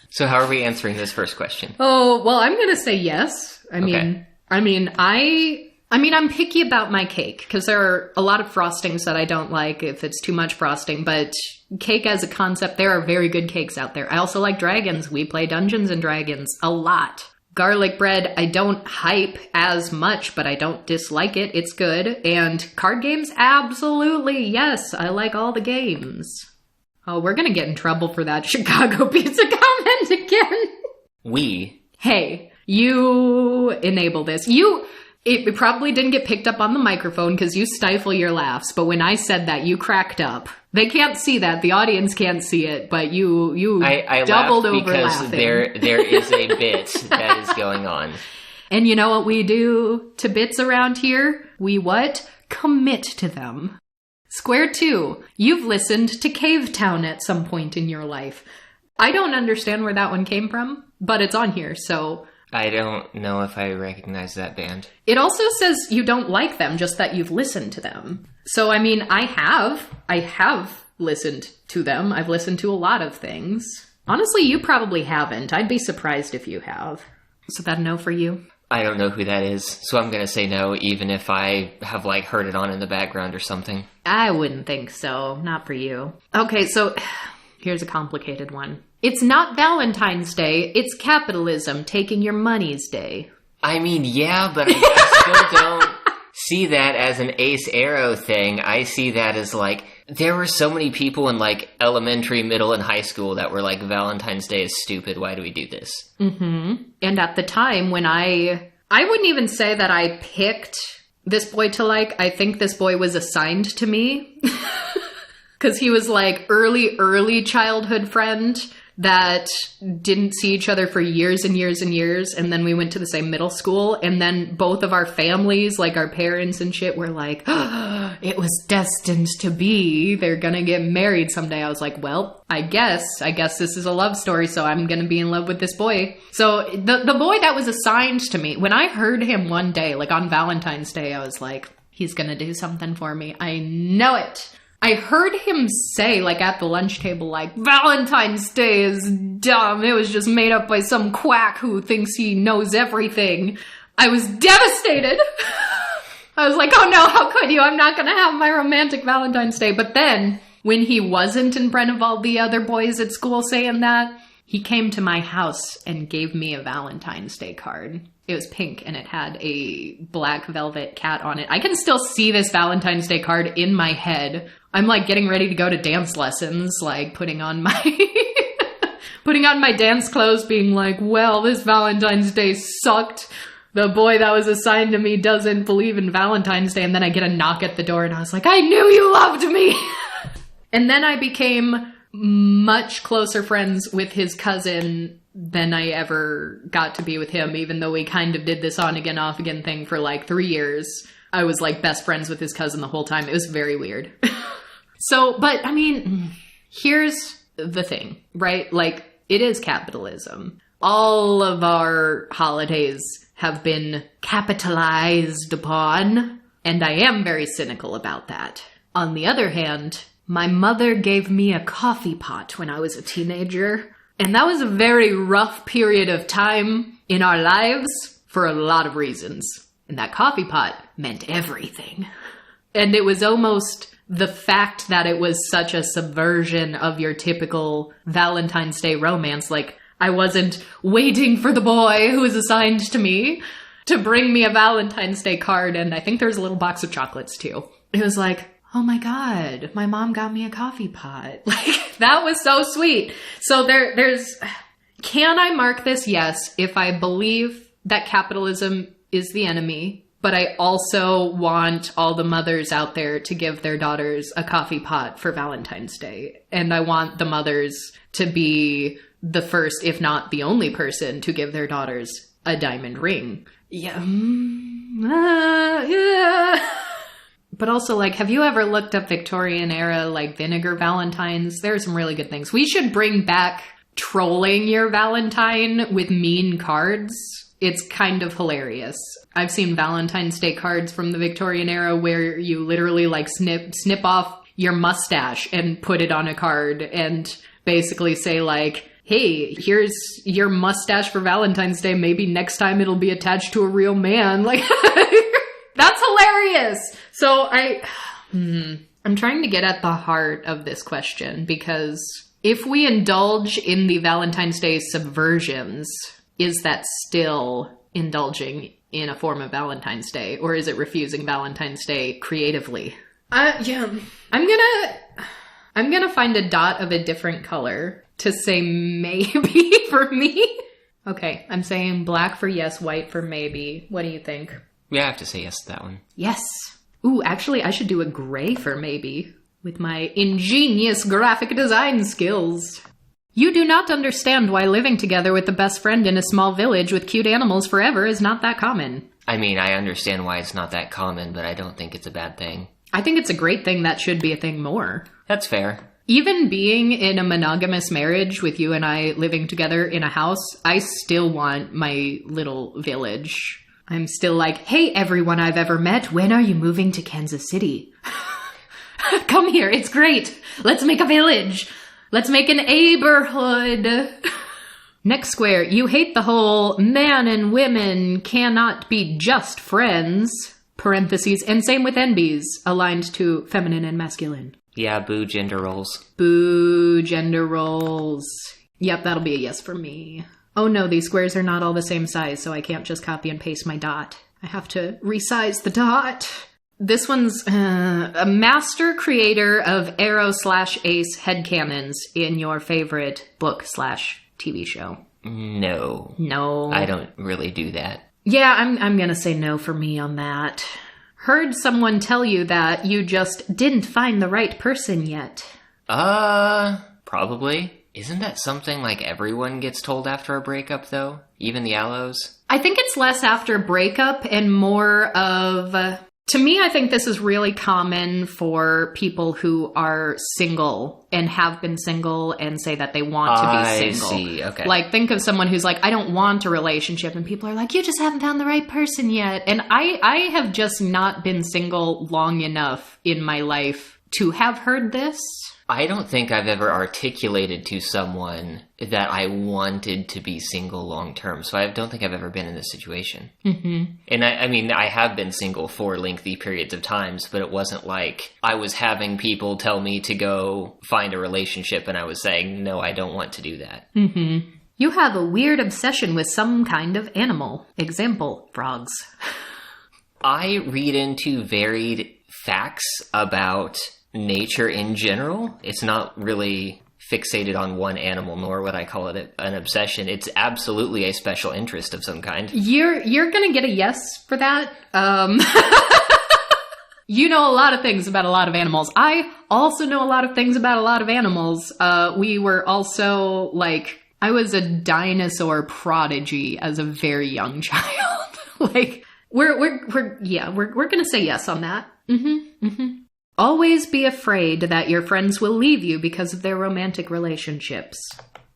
So how are we answering this first question? Oh, well, I'm going to say yes. I'm picky about my cake because there are a lot of frostings that I don't like if it's too much frosting, but cake as a concept, there are very good cakes out there. I also like dragons. We play Dungeons and Dragons a lot. Garlic bread, I don't hype as much, but I don't dislike it. It's good. And card games, absolutely. Yes, I like all the games. Oh, we're going to get in trouble for that Chicago pizza comment again. Hey, you enable this. It probably didn't get picked up on the microphone because you stifle your laughs, but when I said that, you cracked up. They can't see that. The audience can't see it, but you I doubled over because laughing. There is a bit that is going on. And you know what we do to bits around here? We what? Commit to them. Square 2. You've listened to Cave Town at some point in your life. I don't understand where that one came from, but it's on here, so... I don't know if I recognize that band. It also says you don't like them, just that you've listened to them. So, I mean, I have listened to them. I've listened to a lot of things. Honestly, you probably haven't. I'd be surprised if you have. Is that a no for you? I don't know who that is, so I'm going to say no, even if I have, heard it on in the background or something. I wouldn't think so. Not for you. Okay, so here's a complicated one. It's not Valentine's Day, it's capitalism taking your money's day. I mean, yeah, but I still don't see that as an Ace Arrow thing. I see that as, there were so many people in, elementary, middle, and high school that were like, Valentine's Day is stupid, why do we do this? Mm-hmm. And at the time when I wouldn't even say that I picked this boy to like, I think this boy was assigned to me. Because he was, early childhood friend that didn't see each other for years and years and years, and then we went to the same middle school, and then both of our families, our parents and shit, were like, oh, it was destined to be. They're gonna get married someday. I was like, well, I guess this is a love story, so I'm gonna be in love with this boy. So the boy that was assigned to me, when I heard him one day, on Valentine's Day, I was like, he's gonna do something for me. I know it. I heard him say, at the lunch table, Valentine's Day is dumb. It was just made up by some quack who thinks he knows everything. I was devastated. I was like, oh no, how could you? I'm not going to have my romantic Valentine's Day. But then, when he wasn't in front of all the other boys at school saying that, He came to my house and gave me a Valentine's Day card. It was pink and it had a black velvet cat on it. I can still see this Valentine's Day card in my head. I'm like getting ready to go to dance lessons, like putting on my putting on my dance clothes, being like, well, this Valentine's Day sucked. The boy that was assigned to me doesn't believe in Valentine's Day. And then I get a knock at the door and I was like, I knew you loved me. And then I became much closer friends with his cousin than I ever got to be with him, even though we kind of did this on again, off again thing for like 3 years. I was like best friends with his cousin the whole time. It was very weird. So, but I mean, here's the thing, right? Like, it is capitalism. All of our holidays have been capitalized upon, and I am very cynical about that. On the other hand, my mother gave me a coffee pot when I was a teenager, and that was a very rough period of time in our lives for a lot of reasons. And that coffee pot meant everything. And it was almost the fact that it was such a subversion of your typical Valentine's Day romance. Like, I wasn't waiting for the boy who was assigned to me to bring me a Valentine's Day card, and I think there's a little box of chocolates too. It was like, oh my God, my mom got me a coffee pot. Like, that was so sweet. So there's, can I mark this? Yes, if I believe that capitalism is the enemy, but I also want all the mothers out there to give their daughters a coffee pot for Valentine's Day. And I want the mothers to be the first, if not the only person to give their daughters a diamond ring. Yeah. Yeah. But also, like, have you ever looked up Victorian era, like, vinegar valentines? There are some really good things. We should bring back trolling your Valentine with mean cards. It's kind of hilarious. I've seen Valentine's Day cards from the Victorian era where you literally, like, snip off your mustache and put it on a card and basically say, like, hey, here's your mustache for Valentine's Day. Maybe next time it'll be attached to a real man. Like, that's hilarious. So I'm trying to get at the heart of this question, because if we indulge in the Valentine's Day subversions, is that still indulging in a form of Valentine's Day, or is it refusing Valentine's Day creatively? Yeah, I'm gonna find a dot of a different color to say maybe for me. Okay, I'm saying black for yes, white for maybe. What do you think? Yeah, I have to say yes to that one. Yes. Ooh, actually, I should do a gray for maybe, with my ingenious graphic design skills. You do not understand why living together with the best friend in a small village with cute animals forever is not that common. I mean, I understand why it's not that common, but I don't think it's a bad thing. I think it's a great thing that should be a thing more. That's fair. Even being in a monogamous marriage with you and I living together in a house, I still want my little village. I'm still like, hey, everyone I've ever met, when are you moving to Kansas City? Come here, it's great. Let's make a village. Let's make an neighborhood. Next square, you hate the whole man and women cannot be just friends, parentheses, and same with NBs, aligned to feminine and masculine. Yeah, boo gender roles. Boo gender roles. Yep, that'll be a yes for me. Oh no, these squares are not all the same size, so I can't just copy and paste my dot. I have to resize the dot. This one's a master creator of Aro/Ace headcanons in your favorite book/TV show. No. No. I don't really do that. Yeah, I'm gonna say no for me on that. Heard someone tell you that you just didn't find the right person yet. Probably. Isn't that something like everyone gets told after a breakup, though? Even the allos? I think it's less after breakup and more of... to me, I think this is really common for people who are single and have been single and say that they want to be single. I see, okay. Like, think of someone who's like, I don't want a relationship, and people are like, you just haven't found the right person yet. And I have just not been single long enough in my life to have heard this. I don't think I've ever articulated to someone that I wanted to be single long term, so I don't think I've ever been in this situation. Mm-hmm. And I mean, I have been single for lengthy periods of times, but it wasn't like I was having people tell me to go find a relationship and I was saying, no, I don't want to do that. Mm-hmm. You have a weird obsession with some kind of animal. Example, frogs. I read into varied facts about nature in general. It's not really fixated on one animal, nor would I call it an obsession. It's absolutely a special interest of some kind. You're gonna get a yes for that. You know a lot of things about a lot of animals. I also know a lot of things about a lot of animals. We were also, like, I was a dinosaur prodigy as a very young child. Like, we're gonna say yes on that. Mm-hmm, mm-hmm. Always be afraid that your friends will leave you because of their romantic relationships.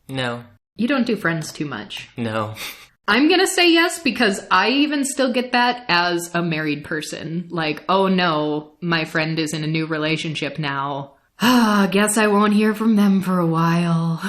No. You don't do friends too much. No. I'm gonna say yes because I even still get that as a married person. Like, oh no, my friend is in a new relationship now. Guess I won't hear from them for a while.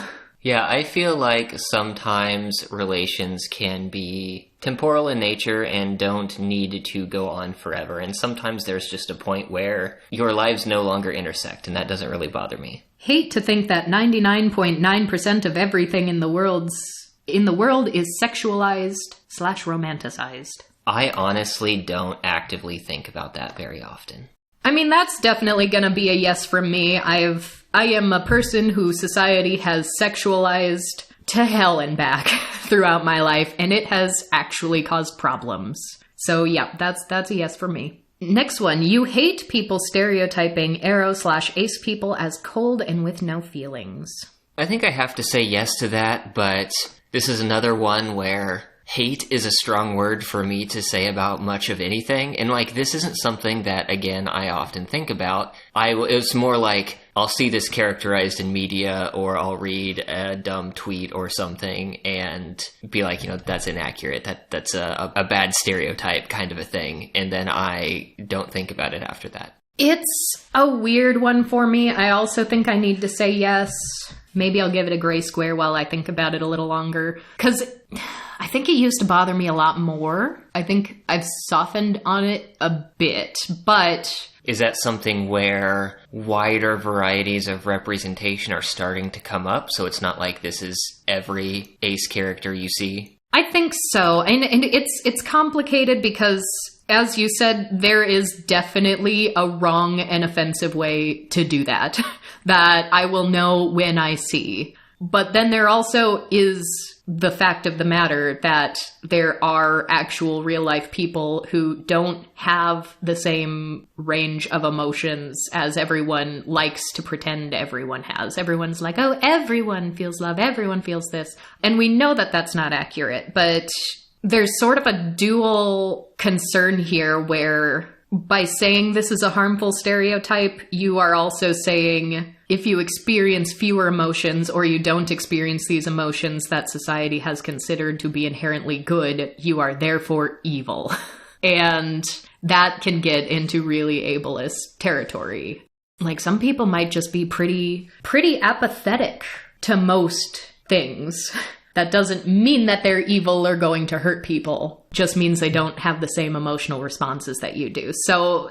Yeah, I feel like sometimes relations can be temporal in nature and don't need to go on forever. And sometimes there's just a point where your lives no longer intersect, and that doesn't really bother me. Hate to think that 99.9% of everything in the world is sexualized/romanticized. I honestly don't actively think about that very often. I mean, that's definitely gonna be a yes from me. I am a person who society has sexualized to hell and back throughout my life, and it has actually caused problems. So yeah, that's a yes for me. Next one, you hate people stereotyping Aro/Ace people as cold and with no feelings. I think I have to say yes to that, but this is another one where hate is a strong word for me to say about much of anything. And like, this isn't something that, again, I often think about. It's more like, I'll see this characterized in media, or I'll read a dumb tweet or something and be like, that's inaccurate. That's a bad stereotype kind of a thing. And then I don't think about it after that. It's a weird one for me. I also think I need to say yes. Maybe I'll give it a gray square while I think about it a little longer. Because I think it used to bother me a lot more. I think I've softened on it a bit, but... Is that something where wider varieties of representation are starting to come up? So it's not like this is every Ace character you see? I think so. And it's complicated because, as you said, there is definitely a wrong and offensive way to do that, that I will know when I see. But then there also is the fact of the matter that there are actual real-life people who don't have the same range of emotions as everyone likes to pretend everyone has. Everyone's like, oh, everyone feels love, everyone feels this. And we know that that's not accurate, but there's sort of a dual concern here where by saying this is a harmful stereotype, you are also saying if you experience fewer emotions or you don't experience these emotions that society has considered to be inherently good, you are therefore evil. And that can get into really ableist territory. Like, some people might just be pretty apathetic to most things. That doesn't mean that they're evil or going to hurt people. Just means they don't have the same emotional responses that you do. So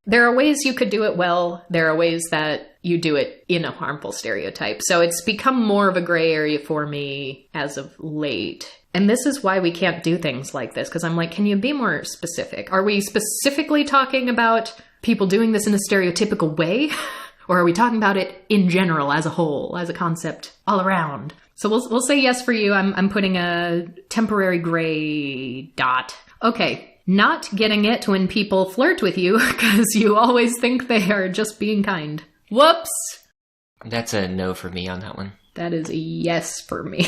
there are ways you could do it well. There are ways that you do it in a harmful stereotype. So it's become more of a gray area for me as of late. And this is why we can't do things like this. Because I'm like, can you be more specific? Are we specifically talking about people doing this in a stereotypical way? Or are we talking about it in general, as a whole, as a concept, all around? So we'll say yes for you. I'm putting a temporary gray dot. Okay. Not getting it when people flirt with you because you always think they are just being kind. Whoops. That's a no for me on that one. That is a yes for me.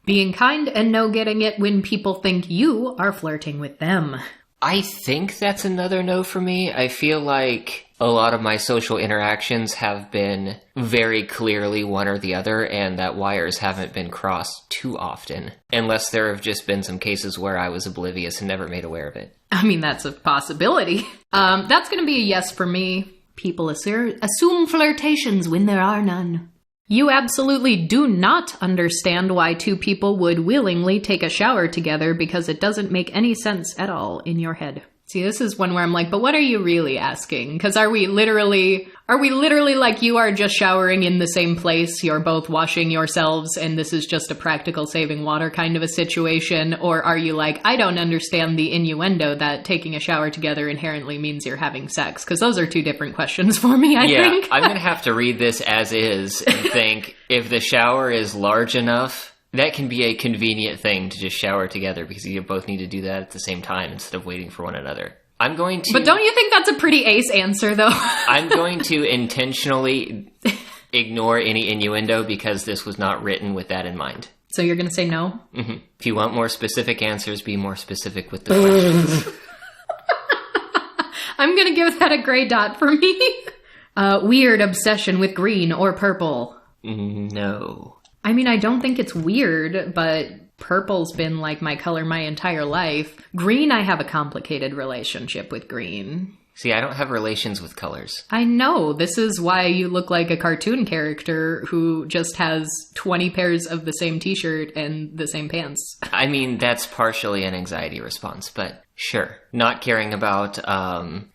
Being kind and no getting it when people think you are flirting with them. I think that's another no for me. I feel like a lot of my social interactions have been very clearly one or the other, and that wires haven't been crossed too often. Unless there have just been some cases where I was oblivious and never made aware of it. I mean, that's a possibility. That's going to be a yes for me. People assume flirtations when there are none. You absolutely do not understand why two people would willingly take a shower together because it doesn't make any sense at all in your head. See, this is one where I'm like, but what are you really asking? Because are we literally like you are just showering in the same place, you're both washing yourselves, and this is just a practical saving water kind of a situation? Or are you like, I don't understand the innuendo that taking a shower together inherently means you're having sex? Because those are two different questions for me, I think. I'm going to have to read this as is and think, if the shower is large enough, that can be a convenient thing to just shower together because you both need to do that at the same time instead of waiting for one another. I'm going to... But don't you think that's a pretty ace answer, though? I'm going to intentionally ignore any innuendo because this was not written with that in mind. So you're going to say no? Mm-hmm. If you want more specific answers, be more specific with the questions. I'm going to give that a gray dot for me. Weird obsession with green or purple. No. I mean, I don't think it's weird, but purple's been like my color my entire life. Green, I have a complicated relationship with green. See, I don't have relations with colors. I know. This is why you look like a cartoon character who just has 20 pairs of the same t-shirt and the same pants. I mean, that's partially an anxiety response, but sure. Not caring about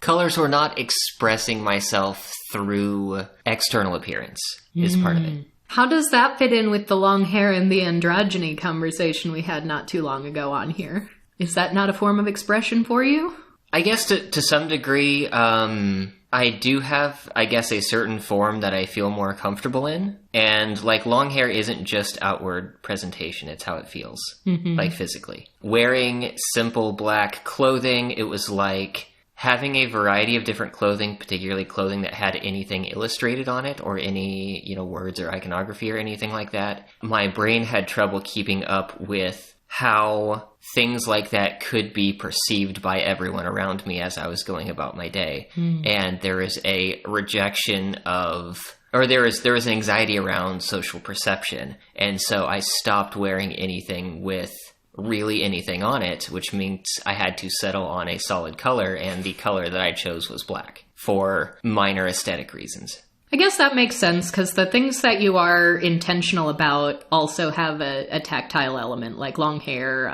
colors or not expressing myself through external appearance is part of it. How does that fit in with the long hair and the androgyny conversation we had not too long ago on here? Is that not a form of expression for you? I guess to some degree, I do have, I guess, a certain form that I feel more comfortable in. And, like, long hair isn't just outward presentation. It's how it feels, like, physically. Wearing simple black clothing, it was like... having a variety of different clothing, particularly clothing that had anything illustrated on it or any, words or iconography or anything like that, my brain had trouble keeping up with how things like that could be perceived by everyone around me as I was going about my day. And there is a rejection of... or there is an anxiety around social perception. And so I stopped wearing anything with... really anything on it, which means I had to settle on a solid color, and the color that I chose was black for minor aesthetic reasons. I guess that makes sense, because the things that you are intentional about also have a tactile element, like long hair.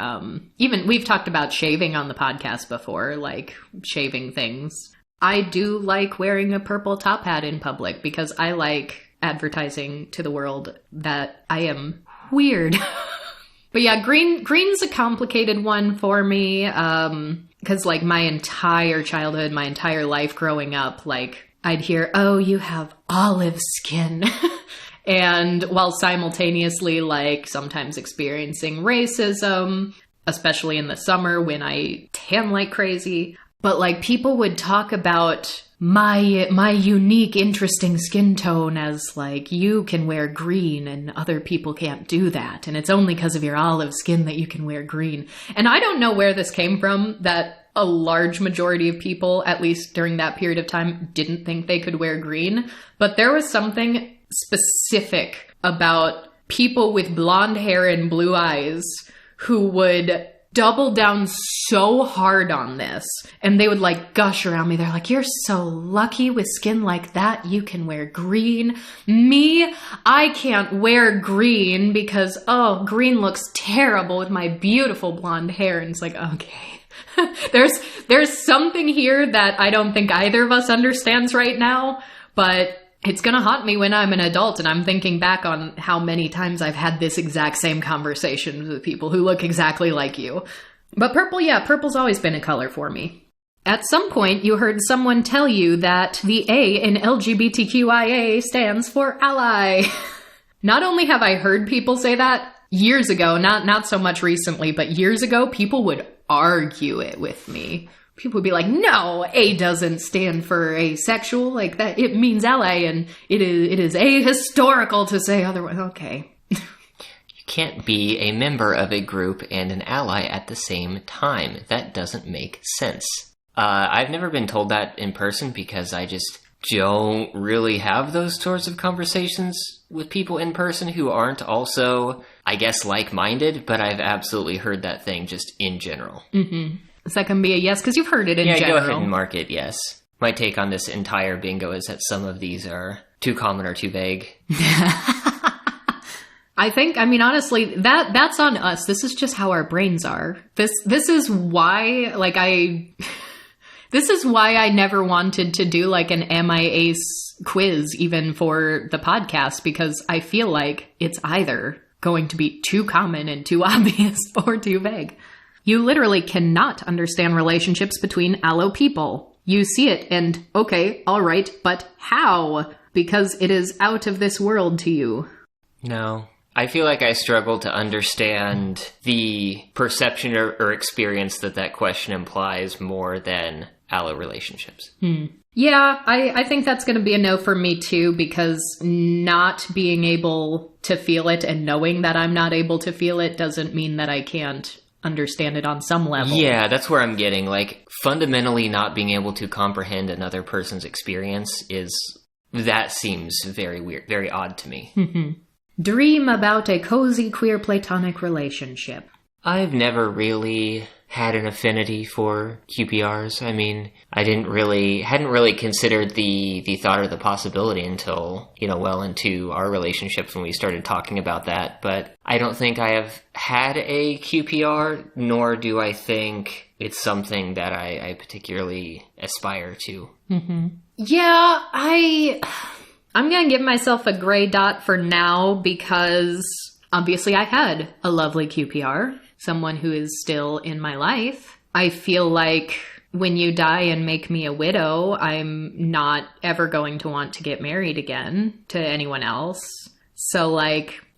Even we've talked about shaving on the podcast before, like shaving things. I do like wearing a purple top hat in public because I like advertising to the world that I am weird. But yeah, green's a complicated one for me, because like my entire childhood, my entire life growing up, like I'd hear, oh, you have olive skin. And while simultaneously like sometimes experiencing racism, especially in the summer when I tan like crazy. But like people would talk about my unique, interesting skin tone as like, you can wear green and other people can't do that. And it's only because of your olive skin that you can wear green. And I don't know where this came from, that a large majority of people, at least during that period of time, didn't think they could wear green. But there was something specific about people with blonde hair and blue eyes who would double down so hard on this, and they would like gush around me. They're like, you're so lucky with skin like that, you can wear green. Me, I can't wear green because, oh, green looks terrible with my beautiful blonde hair. And it's like, okay. There's something here that I don't think either of us understands right now, but it's gonna haunt me when I'm an adult and I'm thinking back on how many times I've had this exact same conversation with people who look exactly like you. But purple, yeah, purple's always been a color for me. At some point, you heard someone tell you that the A in LGBTQIA stands for ally. Not only have I heard people say that years ago, not so much recently, but years ago, people would argue it with me. People would be like, no, A doesn't stand for asexual, like that, it means ally, and it is ahistorical to say otherwise. Okay. You can't be a member of a group and an ally at the same time. That doesn't make sense. I've never been told that in person because I just don't really have those sorts of conversations with people in person who aren't also, I guess, like-minded, but I've absolutely heard that thing just in general. Mm-hmm. So that can be a yes, because you've heard it in general. Yeah, go ahead and mark it yes. My take on this entire bingo is that some of these are too common or too vague. Honestly, that's on us. This is just how our brains are. This is why, this is why I never wanted to do like an Am I Ace quiz even for the podcast, because I feel like it's either going to be too common and too obvious or too vague. You literally cannot understand relationships between allo people. You see it and, okay, all right, but how? Because it is out of this world to you. No. I feel like I struggle to understand the perception or experience that question implies more than allo relationships. Yeah, I think that's going to be a no for me too, because not being able to feel it and knowing that I'm not able to feel it doesn't mean that I can't understand it on some level. Yeah, that's where I'm getting. Like, fundamentally not being able to comprehend another person's experience that seems very weird, very odd to me. Dream about a cozy queer-platonic relationship. I've never really had an affinity for QPRs. I mean, I hadn't really considered the thought or the possibility until, well into our relationships when we started talking about that. But I don't think I have had a QPR, nor do I think it's something that I particularly aspire to. Yeah, I'm going to give myself a gray dot for now, because obviously I had a lovely QPR, someone who is still in my life. I feel like when you die and make me a widow, I'm not ever going to want to get married again to anyone else. So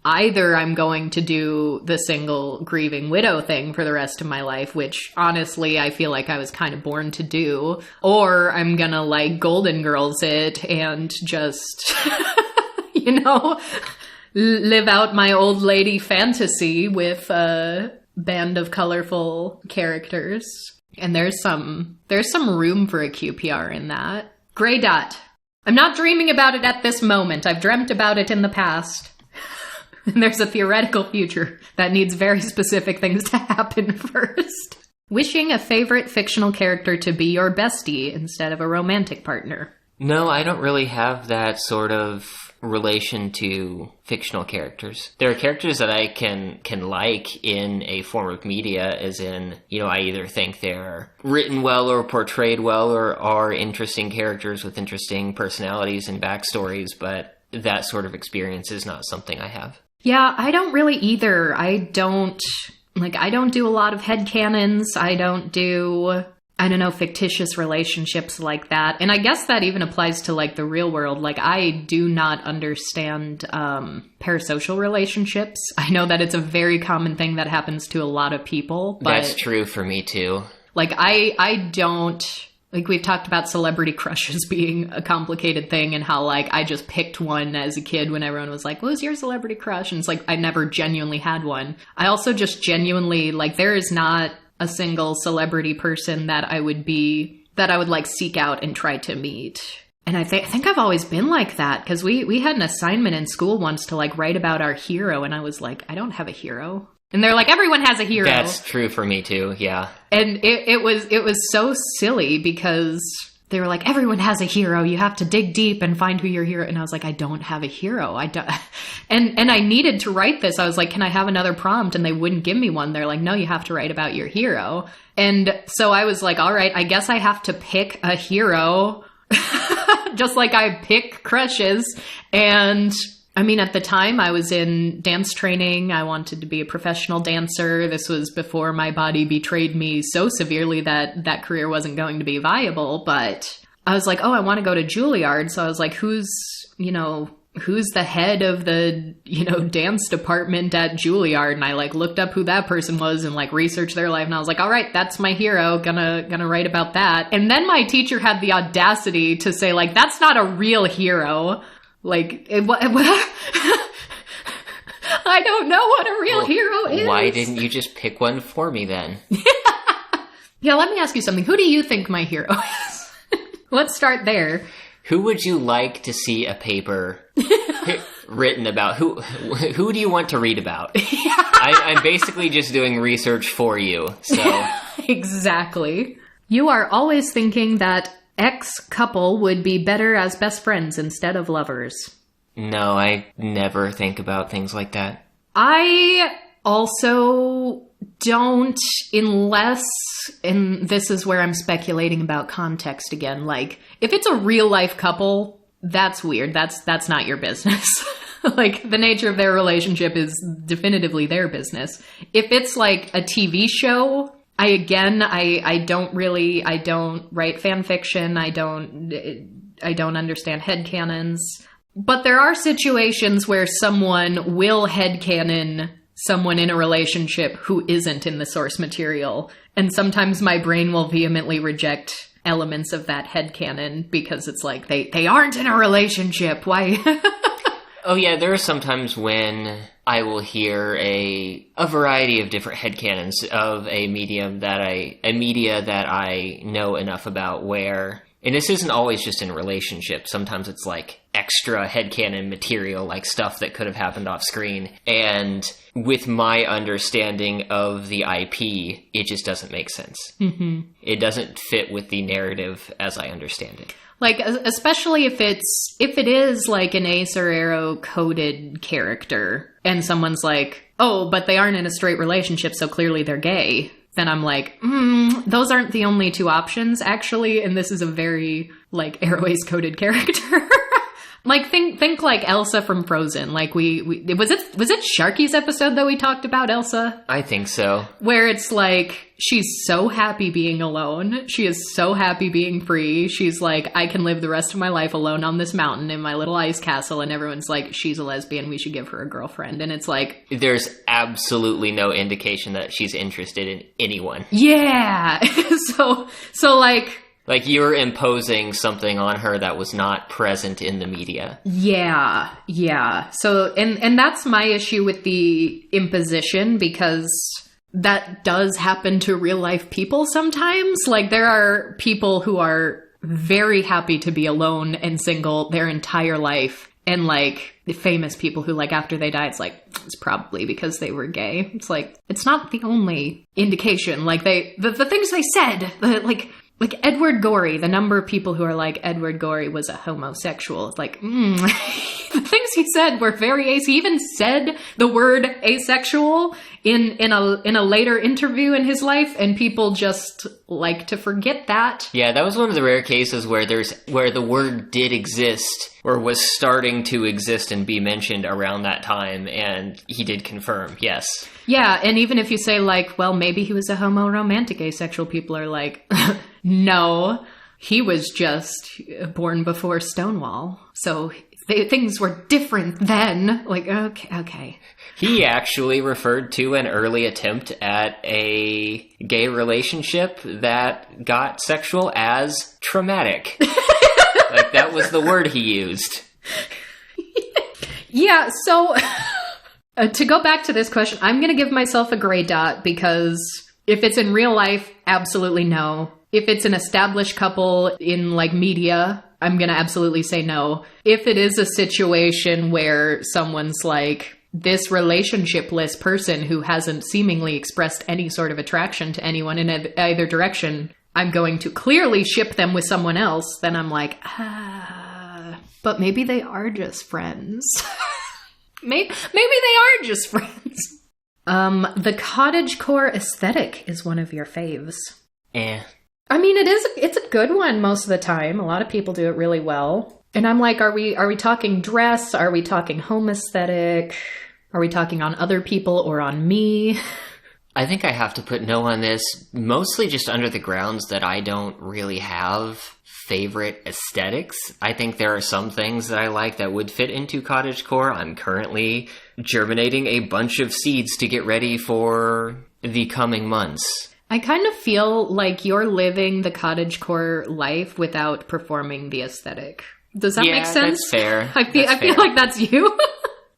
either I'm going to do the single grieving widow thing for the rest of my life, which honestly I feel like I was kind of born to do, or I'm gonna Golden Girls it and just, live out my old lady fantasy with a band of colorful characters. And there's some room for a QPR in that. Gray dot. I'm not dreaming about it at this moment. I've dreamt about it in the past. And there's a theoretical future that needs very specific things to happen first. Wishing a favorite fictional character to be your bestie instead of a romantic partner. No, I don't really have that sort of relation to fictional characters. There are characters that I can like in a form of media, as in, I either think they're written well or portrayed well or are interesting characters with interesting personalities and backstories, but that sort of experience is not something I have. Yeah, I don't really either. I don't do a lot of headcanons. I don't do, fictitious relationships like that. And I guess that even applies to the real world. I do not understand parasocial relationships. I know that it's a very common thing that happens to a lot of people. But that's true for me too. I don't... we've talked about celebrity crushes being a complicated thing, and how, I just picked one as a kid when everyone was like, who's your celebrity crush? And it's I never genuinely had one. I also just genuinely, there is not a single celebrity person that I would seek out and try to meet. And I think I've always been like that, because we had an assignment in school once to, write about our hero, and I was like, I don't have a hero. And they're like, everyone has a hero. That's true for me too, yeah. And it was so silly, because they were like, everyone has a hero. You have to dig deep and find who your hero. And I was like, I don't have a hero. I don't. And I needed to write this. I was like, can I have another prompt? And they wouldn't give me one. They're like, no, you have to write about your hero. And so I was like, all right, I guess I have to pick a hero, just like I pick crushes. And at the time I was in dance training. I wanted to be a professional dancer. This was before my body betrayed me so severely that career wasn't going to be viable. But I was like, oh, I want to go to Juilliard. So I was like, who's the head of the, dance department at Juilliard? And I looked up who that person was and researched their life. And I was like, all right, that's my hero. Gonna write about that. And then my teacher had the audacity to say that's not a real hero. I don't know what a real hero is. Why didn't you just pick one for me then? Yeah, let me ask you something. Who do you think my hero is? Let's start there. Who would you like to see a paper written about? Who do you want to read about? Yeah. I'm basically just doing research for you. So exactly. You are always thinking that Ex-couple would be better as best friends instead of lovers. No, I never think about things like that. I also don't, unless, and this is where I'm speculating about context again, like, if it's a real-life couple, that's weird. That's not your business. Like, the nature of their relationship is definitively their business. If it's like a TV show, I don't write fan fiction. I don't understand headcanons. But there are situations where someone will headcanon someone in a relationship who isn't in the source material. And sometimes my brain will vehemently reject elements of that headcanon because it's like, they aren't in a relationship. Why? Oh yeah, there are some times when I will hear a variety of different headcanons of a media that I know enough about where, and this isn't always just in a relationship, sometimes it's like extra headcanon material, like stuff that could have happened off screen, and with my understanding of the IP, it just doesn't make sense. Mm-hmm. It doesn't fit with the narrative as I understand it. Like, especially if it is like an Ace or Aro coded character, and someone's like, oh, but they aren't in a straight relationship, so clearly they're gay. Then I'm like, those aren't the only two options, actually, and this is a very, like, AroAce coded character. Like, think like Elsa from Frozen. Like, was it Sharky's episode that we talked about Elsa? I think so. Where it's like, she's so happy being alone. She is so happy being free. She's like, I can live the rest of my life alone on this mountain in my little ice castle. And everyone's like, she's a lesbian. We should give her a girlfriend. And it's like, there's absolutely no indication that she's interested in anyone. Yeah. so like, you're imposing something on her that was not present in the media. Yeah. So, and that's my issue with the imposition, because that does happen to real life people sometimes. Like, there are people who are very happy to be alone and single their entire life. And like, the famous people who, like, after they die, it's probably because they were gay. It's like, it's not the only indication. Like, the things they said, like Edward Gorey, the number of people who are like, Edward Gorey was a homosexual. It's like, the things he said were very ace. He even said the word asexual in a later interview in his life, and people just like to forget that. Yeah, that was one of the rare cases where the word did exist, or was starting to exist and be mentioned around that time, and he did confirm, yes. Yeah, and even if you say, like, well, maybe he was a romantic asexual, people are like, no, he was just born before Stonewall, so things were different then. Like, okay. He actually referred to an early attempt at a gay relationship that got sexual as traumatic. Like, that was the word he used. Yeah, so to go back to this question, I'm going to give myself a gray dot, because if it's in real life, absolutely no. If it's an established couple in, like, media, I'm going to absolutely say no. If it is a situation where someone's like, this relationshipless person who hasn't seemingly expressed any sort of attraction to anyone in either direction, I'm going to clearly ship them with someone else, then I'm like, but maybe they are just friends. maybe they are just friends. The cottagecore aesthetic is one of your faves. I mean, it's a good one most of the time. A lot of people do it really well. And I'm like, are we talking dress? Are we talking home aesthetic? Are we talking on other people or on me? I think I have to put no on this, mostly just under the grounds that I don't really have favorite aesthetics. I think there are some things that I like that would fit into cottagecore. I'm currently germinating a bunch of seeds to get ready for the coming months. I kind of feel like you're living the cottagecore life without performing the aesthetic. Does that make sense? That's fair. I feel like that's you.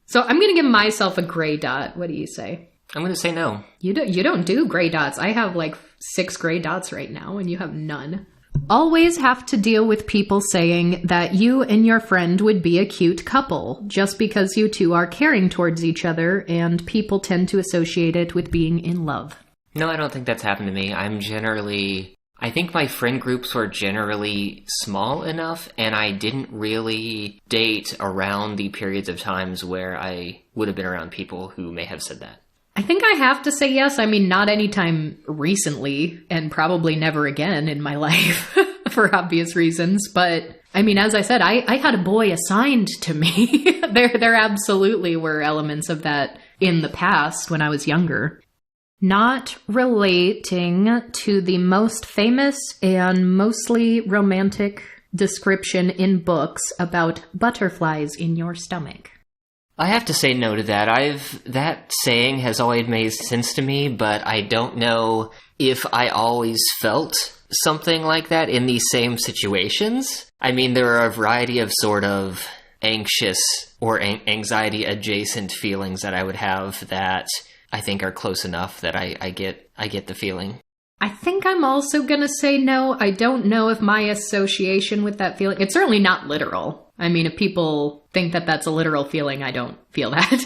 So I'm going to give myself a gray dot. What do you say? I'm going to say no. You don't do gray dots. I have like 6 gray dots right now, and you have none. Always have to deal with people saying that you and your friend would be a cute couple just because you two are caring towards each other, and people tend to associate it with being in love. No, I don't think that's happened to me. I'm generally I think my friend groups were generally small enough, and I didn't really date around the periods of times where I would have been around people who may have said that. I think I have to say yes. I mean, not anytime recently, and probably never again in my life for obvious reasons. But I mean, as I said, I had a boy assigned to me. There absolutely were elements of that in the past when I was younger. Not relating to the most famous and mostly romantic description in books about butterflies in your stomach. I have to say no to that. That saying has always made sense to me, but I don't know if I always felt something like that in these same situations. I mean, there are a variety of sort of anxious or anxiety adjacent feelings that I would have that I think are close enough that I get the feeling. I think I'm also going to say no. I don't know if my association with that feeling, it's certainly not literal. I mean, if people think that that's a literal feeling, I don't feel that.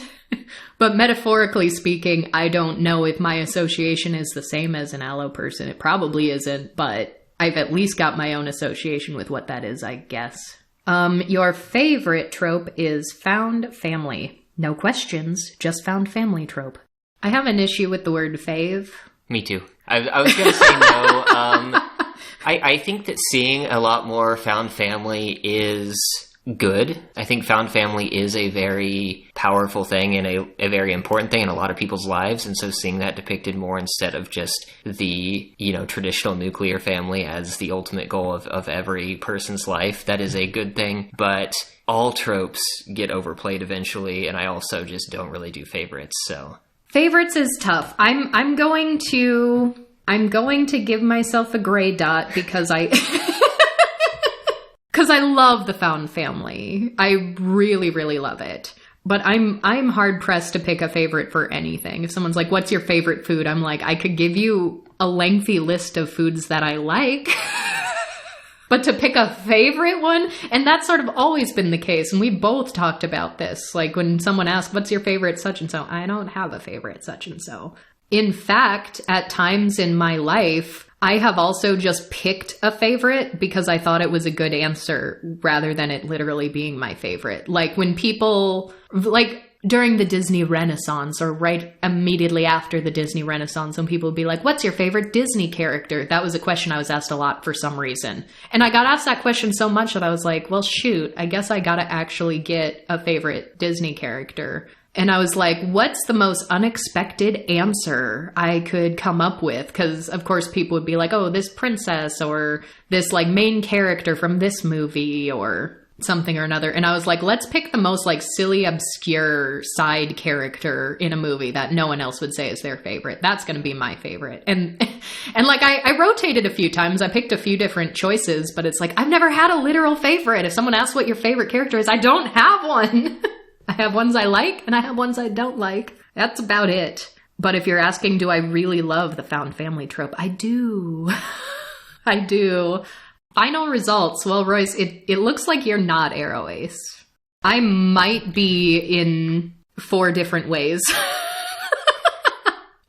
But metaphorically speaking, I don't know if my association is the same as an allo person. It probably isn't, but I've at least got my own association with what that is, I guess. Your favorite trope is found family. No questions, just found family trope. I have an issue with the word fave. Me too. I was going to say no. I think that seeing a lot more found family is good. I think found family is a very powerful thing and a very important thing in a lot of people's lives. And so seeing that depicted more instead of just the, traditional nuclear family as the ultimate goal of every person's life, that is a good thing. But all tropes get overplayed eventually. And I also just don't really do favorites. So favorites is tough. I'm going to give myself a gray dot because because I love the found family. I really, really love it. But I'm hard pressed to pick a favorite for anything. If someone's like, "What's your favorite food?" I'm like, I could give you a lengthy list of foods that I like. But to pick a favorite one, and that's sort of always been the case, and we both talked about this, like when someone asks, "What's your favorite such and so?" I don't have a favorite such and so. In fact, at times in my life, I have also just picked a favorite because I thought it was a good answer rather than it literally being my favorite. Like when people, like during the Disney Renaissance or right immediately after the Disney Renaissance, when people would be like, "What's your favorite Disney character?" That was a question I was asked a lot for some reason. And I got asked that question so much that I was like, well, shoot, I guess I gotta actually get a favorite Disney character. And I was like, what's the most unexpected answer I could come up with? Because, of course, people would be like, oh, this princess or this like main character from this movie or something or another. And I was like, let's pick the most like silly, obscure side character in a movie that no one else would say is their favorite. That's going to be my favorite. And like I rotated a few times. I picked a few different choices, but it's like, I've never had a literal favorite. If someone asks what your favorite character is, I don't have one. I have ones I like and I have ones I don't like. That's about it. But if you're asking, do I really love the found family trope? I do. I do. Final results. Well, Royce, it looks like you're not AroAce. I might be in 4 different ways.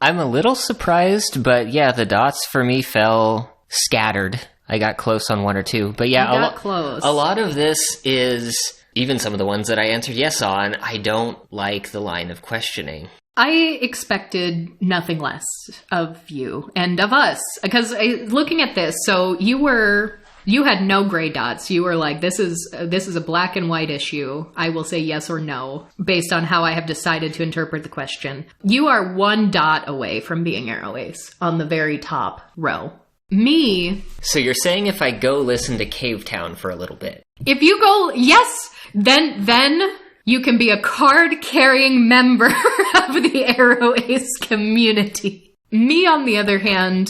I'm a little surprised, but yeah, the dots for me fell scattered. I got close on 1 or 2. But yeah, close. A lot of this is, even some of the ones that I answered yes on, I don't like the line of questioning. I expected nothing less of you and of us. Because looking at this, so you had no gray dots. You were like, this is a black and white issue. I will say yes or no based on how I have decided to interpret the question. You are 1 dot away from being AroAce on the very top row. Me. So you're saying if I go listen to Cave Town for a little bit. If you go, yes, then you can be a card-carrying member of the AroAce community. Me, on the other hand,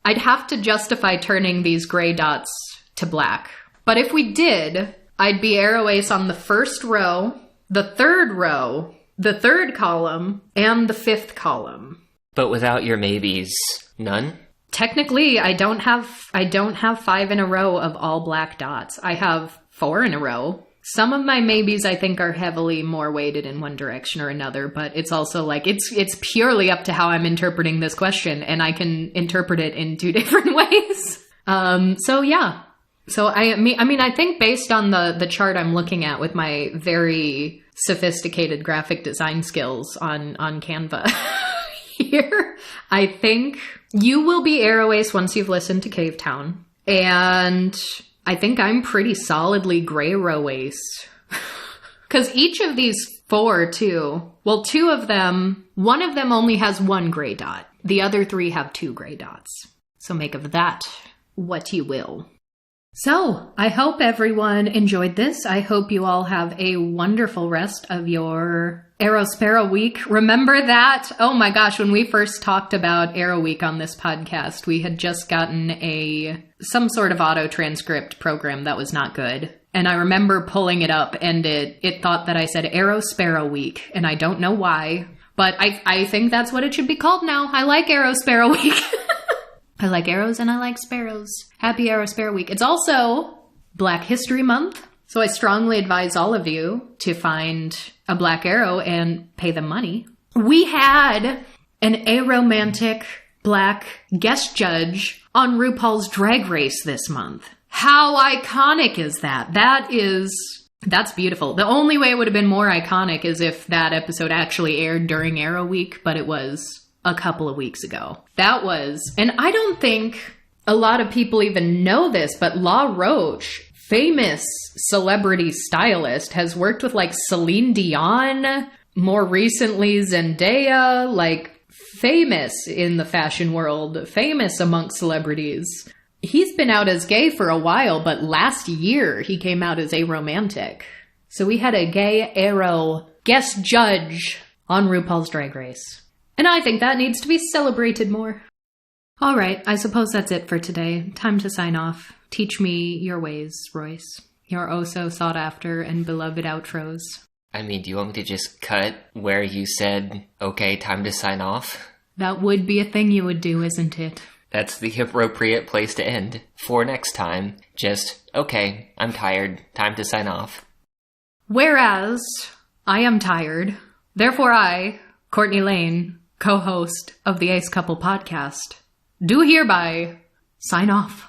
I'd have to justify turning these gray dots to black. But if we did, I'd be AroAce on the 1st row, the 3rd row, the 3rd column, and the 5th column. But without your maybes, none? Technically, I don't have 5 in a row of all black dots. I have 4 in a row. Some of my maybes I think are heavily more weighted in one direction or another, but it's also like, it's purely up to how I'm interpreting this question, and I can interpret it in 2 different ways. So yeah. So I mean, I think based on the chart I'm looking at with my very sophisticated graphic design skills on Canva here, I think you will be AroAce once you've listened to Cave Town. And I think I'm pretty solidly gray AroAce. Because each of these 4 too, well, 2 of them, one of them only has 1 gray dot. The other 3 have 2 gray dots. So make of that what you will. So, I hope everyone enjoyed this. I hope you all have a wonderful rest of your Arrow week. Remember that? Oh my gosh, when we first talked about Arrow Week on this podcast, we had just gotten some sort of auto-transcript program that was not good. And I remember pulling it up and it thought that I said Arrow Week, and I don't know why. But I think that's what it should be called now. I like Arrow Week. I like arrows and I like sparrows. Happy Arrow Week. It's also Black History Month, so I strongly advise all of you to find a black arrow and pay them money. We had an aromantic black guest judge on RuPaul's Drag Race this month. How iconic is that? That's beautiful. The only way it would have been more iconic is if that episode actually aired during Arrow Week, but it was a couple of weeks ago. And I don't think a lot of people even know this, but La Roche, famous celebrity stylist, has worked with like Celine Dion, more recently Zendaya, like famous in the fashion world, famous amongst celebrities. He's been out as gay for a while, but last year he came out as aromantic. So we had a gay arrow guest judge on RuPaul's Drag Race. And I think that needs to be celebrated more. All right, I suppose that's it for today. Time to sign off. Teach me your ways, Royce. Your oh so sought after and beloved outros. I mean, do you want me to just cut where you said, okay, time to sign off? That would be a thing you would do, isn't it? That's the appropriate place to end. For next time, just, okay, I'm tired. Time to sign off. Whereas, I am tired. Therefore I, Courtney Lane, co-host of the Ace Couple podcast, do hereby sign off.